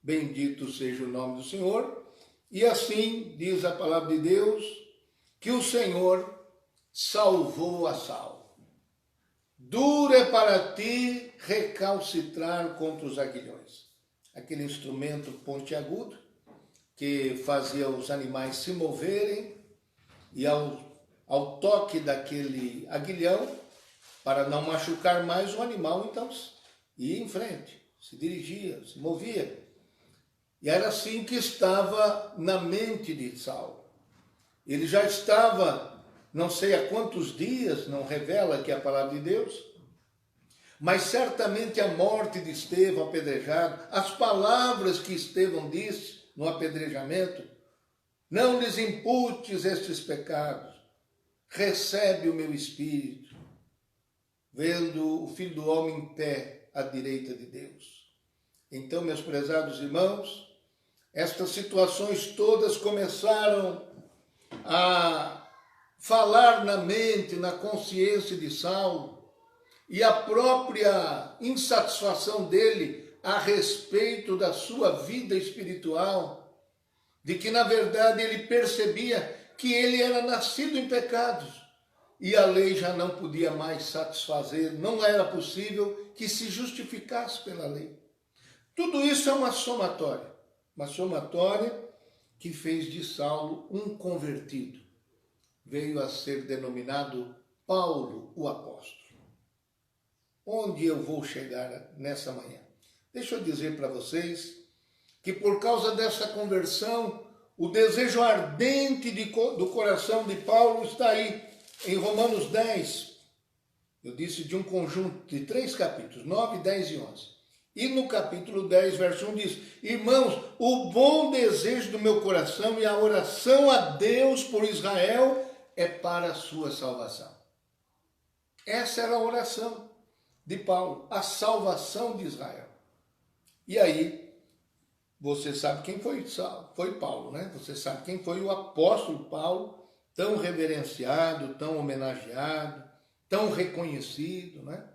Bendito seja o nome do Senhor. E assim diz a palavra de Deus, que o Senhor salvou a Saulo. Duro é para ti recalcitrar contra os aguilhões. Aquele instrumento pontiagudo que fazia os animais se moverem e ao toque daquele aguilhão, para não machucar mais o animal, então ia em frente, se dirigia, se movia. E era assim que estava na mente de Saulo. Ele já estava, não sei há quantos dias, não revela aqui a palavra de Deus, mas certamente a morte de Estevão apedrejado, as palavras que Estevão disse no apedrejamento, não lhes imputes estes pecados, recebe o meu espírito, vendo o Filho do Homem em pé à direita de Deus. Então, meus prezados irmãos, estas situações todas começaram a falar na mente, na consciência de Saulo, e a própria insatisfação dele a respeito da sua vida espiritual, de que, na verdade, ele percebia que ele era nascido em pecados, e a lei já não podia mais satisfazer, não era possível que se justificasse pela lei. Tudo isso é uma somatória que fez de Saulo um convertido. Veio a ser denominado Paulo, o apóstolo. Onde eu vou chegar nessa manhã? Deixa eu dizer para vocês que por causa dessa conversão, o desejo ardente do coração de Paulo está aí, em Romanos 10. Eu disse de um conjunto de 3 capítulos, 9, 10 e 11. E no capítulo 10, verso 1 diz, irmãos, o bom desejo do meu coração e a oração a Deus por Israel é para a sua salvação. Essa era a oração de Paulo, a salvação de Israel. E aí, você sabe quem foi Paulo, né? Você sabe quem foi o apóstolo Paulo, tão reverenciado, tão homenageado, tão reconhecido, né?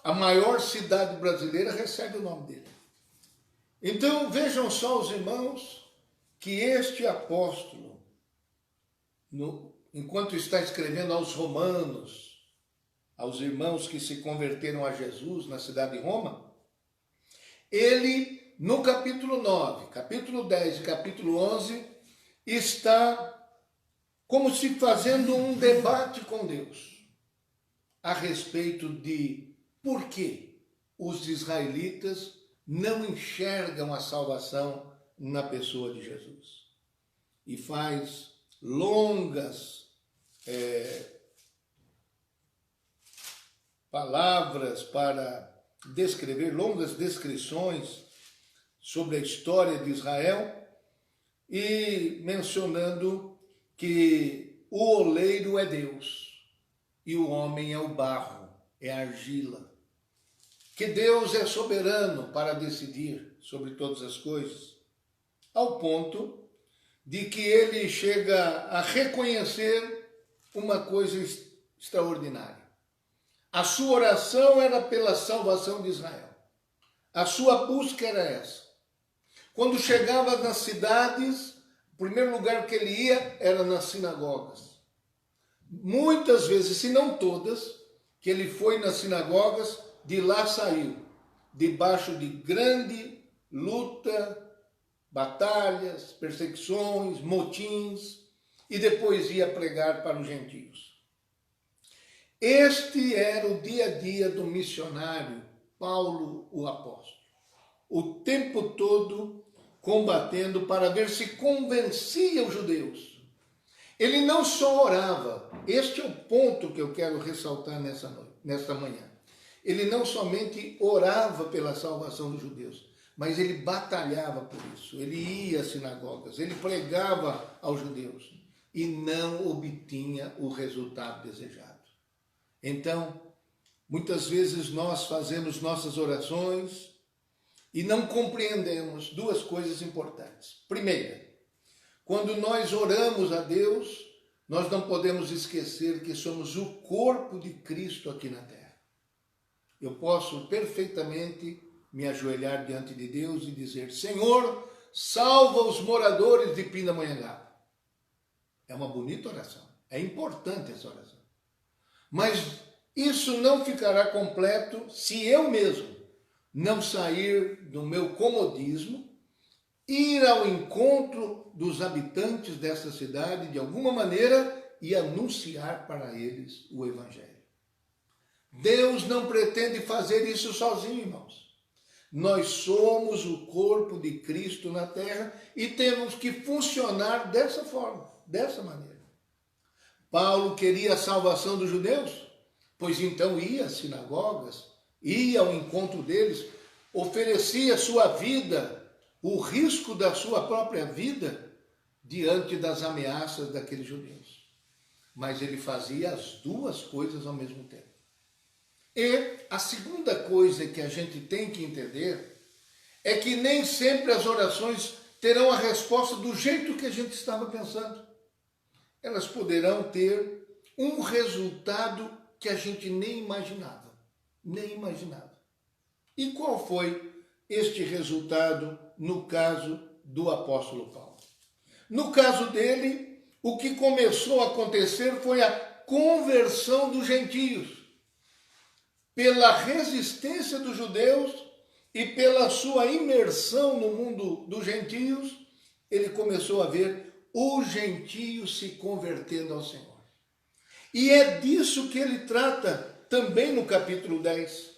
A maior cidade brasileira recebe o nome dele. Então, vejam só os irmãos, que este apóstolo, enquanto está escrevendo aos romanos, aos irmãos que se converteram a Jesus na cidade de Roma, ele, no capítulo 9, capítulo 10 e capítulo 11, está como se fazendo um debate com Deus a respeito de por que os israelitas não enxergam a salvação na pessoa de Jesus. E faz longas palavras para descrever, longas descrições sobre a história de Israel e mencionando que o oleiro é Deus e o homem é o barro, é a argila. Que Deus é soberano para decidir sobre todas as coisas, ao ponto de que ele chega a reconhecer uma coisa extraordinária. A sua oração era pela salvação de Israel. A sua busca era essa. Quando chegava nas cidades, o primeiro lugar que ele ia era nas sinagogas. Muitas vezes, se não todas, que ele foi nas sinagogas, de lá saiu, debaixo de grande luta, batalhas, perseguições, motins, e depois ia pregar para os gentios. Este era o dia a dia do missionário Paulo, o apóstolo. O tempo todo combatendo para ver se convencia os judeus. Ele não só orava, este é o ponto que eu quero ressaltar nesta manhã. Ele não somente orava pela salvação dos judeus, mas ele batalhava por isso. Ele ia às sinagogas, ele pregava aos judeus. e não obtinha o resultado desejado. Então, muitas vezes nós fazemos nossas orações e não compreendemos duas coisas importantes. Primeira, quando nós oramos a Deus, nós não podemos esquecer que somos o corpo de Cristo aqui na terra. Eu posso perfeitamente me ajoelhar diante de Deus e dizer: Senhor, salva os moradores de Pindamonhangaba. É uma bonita oração, é importante essa oração. Mas isso não ficará completo se eu mesmo não sair do meu comodismo, ir ao encontro dos habitantes dessa cidade de alguma maneira e anunciar para eles o Evangelho. Deus não pretende fazer isso sozinho, irmãos. Nós somos o corpo de Cristo na terra e temos que funcionar dessa forma, dessa maneira. Paulo queria a salvação dos judeus, pois então ia às sinagogas, ia ao encontro deles, oferecia sua vida, o risco da sua própria vida, diante das ameaças daqueles judeus. Mas ele fazia as duas coisas ao mesmo tempo. E a segunda coisa que a gente tem que entender é que nem sempre as orações terão a resposta do jeito que a gente estava pensando. Elas poderão ter um resultado que a gente nem imaginava. Nem imaginava. E qual foi este resultado no caso do apóstolo Paulo? No caso dele, o que começou a acontecer foi a conversão dos gentios. Pela resistência dos judeus e pela sua imersão no mundo dos gentios, ele começou a ver os gentios se convertendo ao Senhor. E é disso que ele trata também no capítulo 10.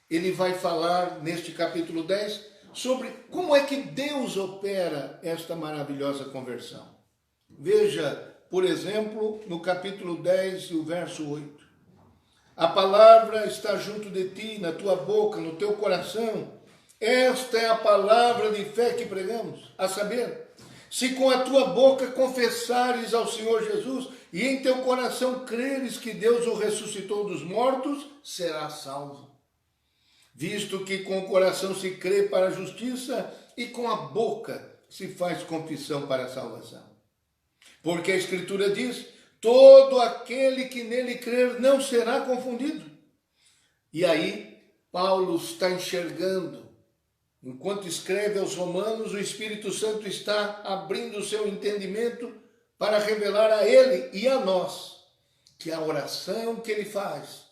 Ele vai falar neste capítulo 10 sobre como é que Deus opera esta maravilhosa conversão. Veja, por exemplo, no capítulo 10 e o verso 8. A palavra está junto de ti, na tua boca, no teu coração. Esta é a palavra de fé que pregamos, a saber, se com a tua boca confessares ao Senhor Jesus e em teu coração creres que Deus o ressuscitou dos mortos, serás salvo. Visto que com o coração se crê para a justiça e com a boca se faz confissão para a salvação. Porque a Escritura diz: todo aquele que nele crer não será confundido. E aí, Paulo está enxergando, enquanto escreve aos Romanos, o Espírito Santo está abrindo o seu entendimento para revelar a ele e a nós que a oração que ele faz,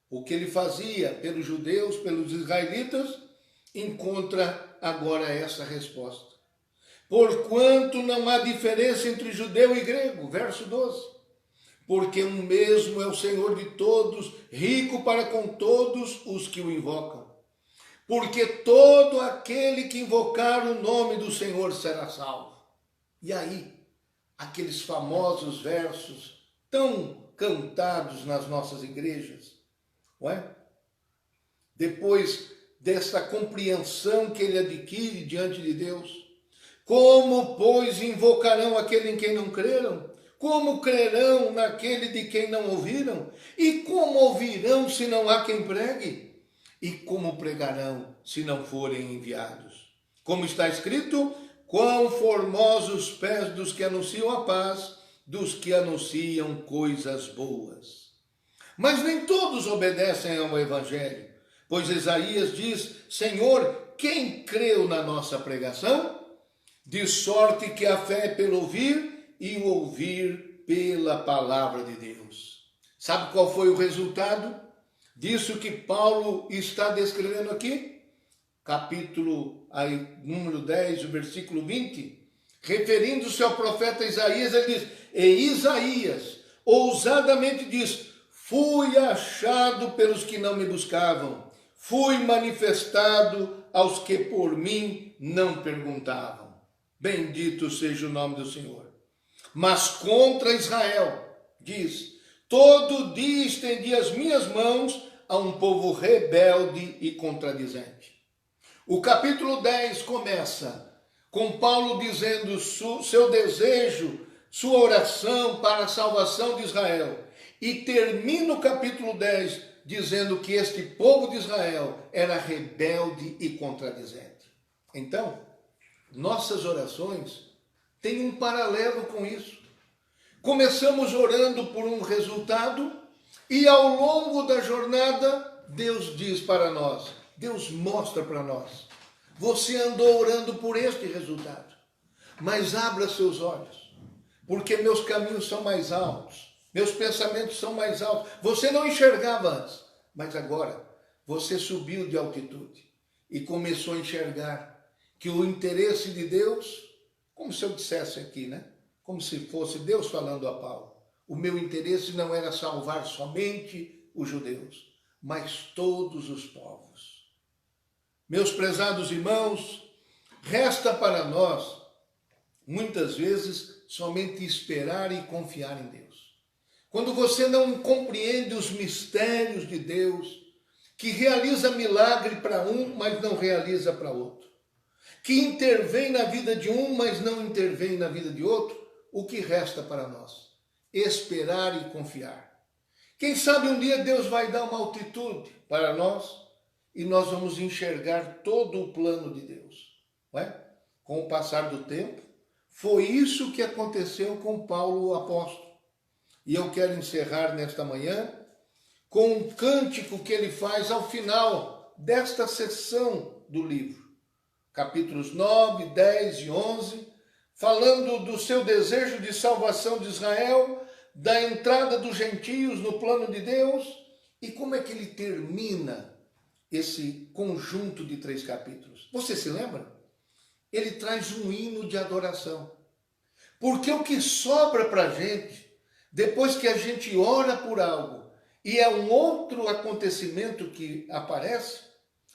o que ele fazia pelos judeus, pelos israelitas, encontra agora essa resposta. Porquanto não há diferença entre judeu e grego, verso 12. Porque um mesmo é o Senhor de todos, rico para com todos os que o invocam. Porque todo aquele que invocar o nome do Senhor será salvo. E aí, aqueles famosos versos tão cantados nas nossas igrejas, não é? Depois dessa compreensão que ele adquire diante de Deus, como, pois, invocarão aquele em quem não creram? Como crerão naquele de quem não ouviram? E como ouvirão se não há quem pregue? E como pregarão se não forem enviados? Como está escrito: quão formosos os pés dos que anunciam a paz, dos que anunciam coisas boas. Mas nem todos obedecem ao Evangelho, pois Isaías diz: Senhor, quem creu na nossa pregação? De sorte que a fé é pelo ouvir, e o ouvir pela palavra de Deus. Sabe qual foi o resultado disso que Paulo está descrevendo aqui? Capítulo número 10, o versículo 20. Referindo-se ao profeta Isaías, ele diz: e Isaías ousadamente diz: fui achado pelos que não me buscavam, fui manifestado aos que por mim não perguntavam. Bendito seja o nome do Senhor. Mas contra Israel, diz: todo dia estendi as minhas mãos a um povo rebelde e contradizente. O capítulo 10 começa com Paulo dizendo seu desejo sua oração para a salvação de Israel e termina o capítulo 10 dizendo que este povo de Israel era rebelde e contradizente. Então, nossas orações têm um paralelo com isso. Começamos orando por um resultado e ao longo da jornada Deus diz para nós, Deus mostra para nós, você andou orando por este resultado, mas abra seus olhos, porque meus caminhos são mais altos, meus pensamentos são mais altos. Você não enxergava antes, mas agora você subiu de altitude e começou a enxergar que o interesse de Deus, como se eu dissesse aqui, né? Como se fosse Deus falando a Paulo. O meu interesse não era salvar somente os judeus, mas todos os povos. Meus prezados irmãos, resta para nós, muitas vezes, somente esperar e confiar em Deus. Quando você não compreende os mistérios de Deus, que realiza milagre para um, mas não realiza para outro, que intervém na vida de um, mas não intervém na vida de outro, o que resta para nós? Esperar e confiar. Quem sabe um dia Deus vai dar uma altitude para nós e nós vamos enxergar todo o plano de Deus. Não é? Com o passar do tempo, foi isso que aconteceu com Paulo o apóstolo. E eu quero encerrar nesta manhã com um cântico que ele faz ao final desta sessão do livro. Capítulos 9, 10 e 11, falando do seu desejo de salvação de Israel, da entrada dos gentios no plano de Deus, e como é que ele termina esse conjunto de 3 capítulos. Você se lembra? Ele traz um hino de adoração. Porque o que sobra para a gente, depois que a gente ora por algo, e é um outro acontecimento que aparece,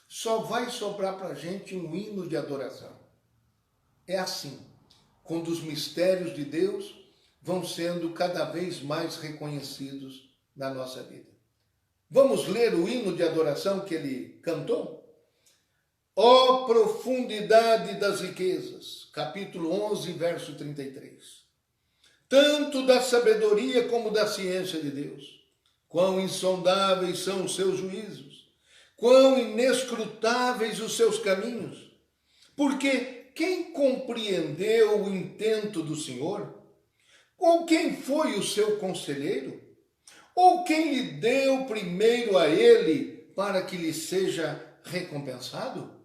só vai sobrar para a gente um hino de adoração. É assim, quando os mistérios de Deus vão sendo cada vez mais reconhecidos na nossa vida. Vamos ler o hino de adoração que ele cantou? Ó profundidade das riquezas, capítulo 11, verso 33. Tanto da sabedoria como da ciência de Deus. Quão insondáveis são os seus juízos, quão inescrutáveis os seus caminhos. Porque quem compreendeu o intento do Senhor? Ou quem foi o seu conselheiro? Ou quem lhe deu primeiro a ele para que lhe seja recompensado?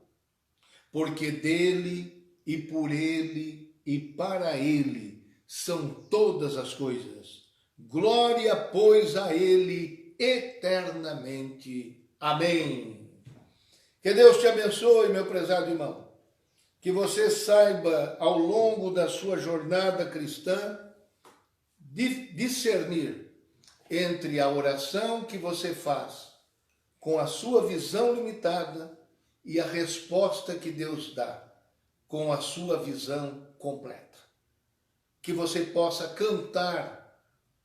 Porque dele e por ele e para ele são todas as coisas. Glória, pois, a ele eternamente. Amém. Que Deus te abençoe, meu prezado irmão. Que você saiba, ao longo da sua jornada cristã, discernir entre a oração que você faz com a sua visão limitada e a resposta que Deus dá com a sua visão completa. Que você possa cantar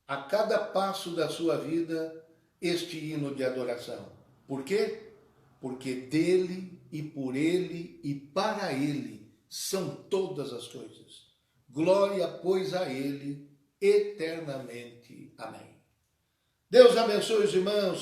a cada passo da sua vida este hino de adoração. Por quê? Porque dele e por ele e para ele são todas as coisas. Glória, pois, a ele eternamente. Amém. Deus abençoe os irmãos.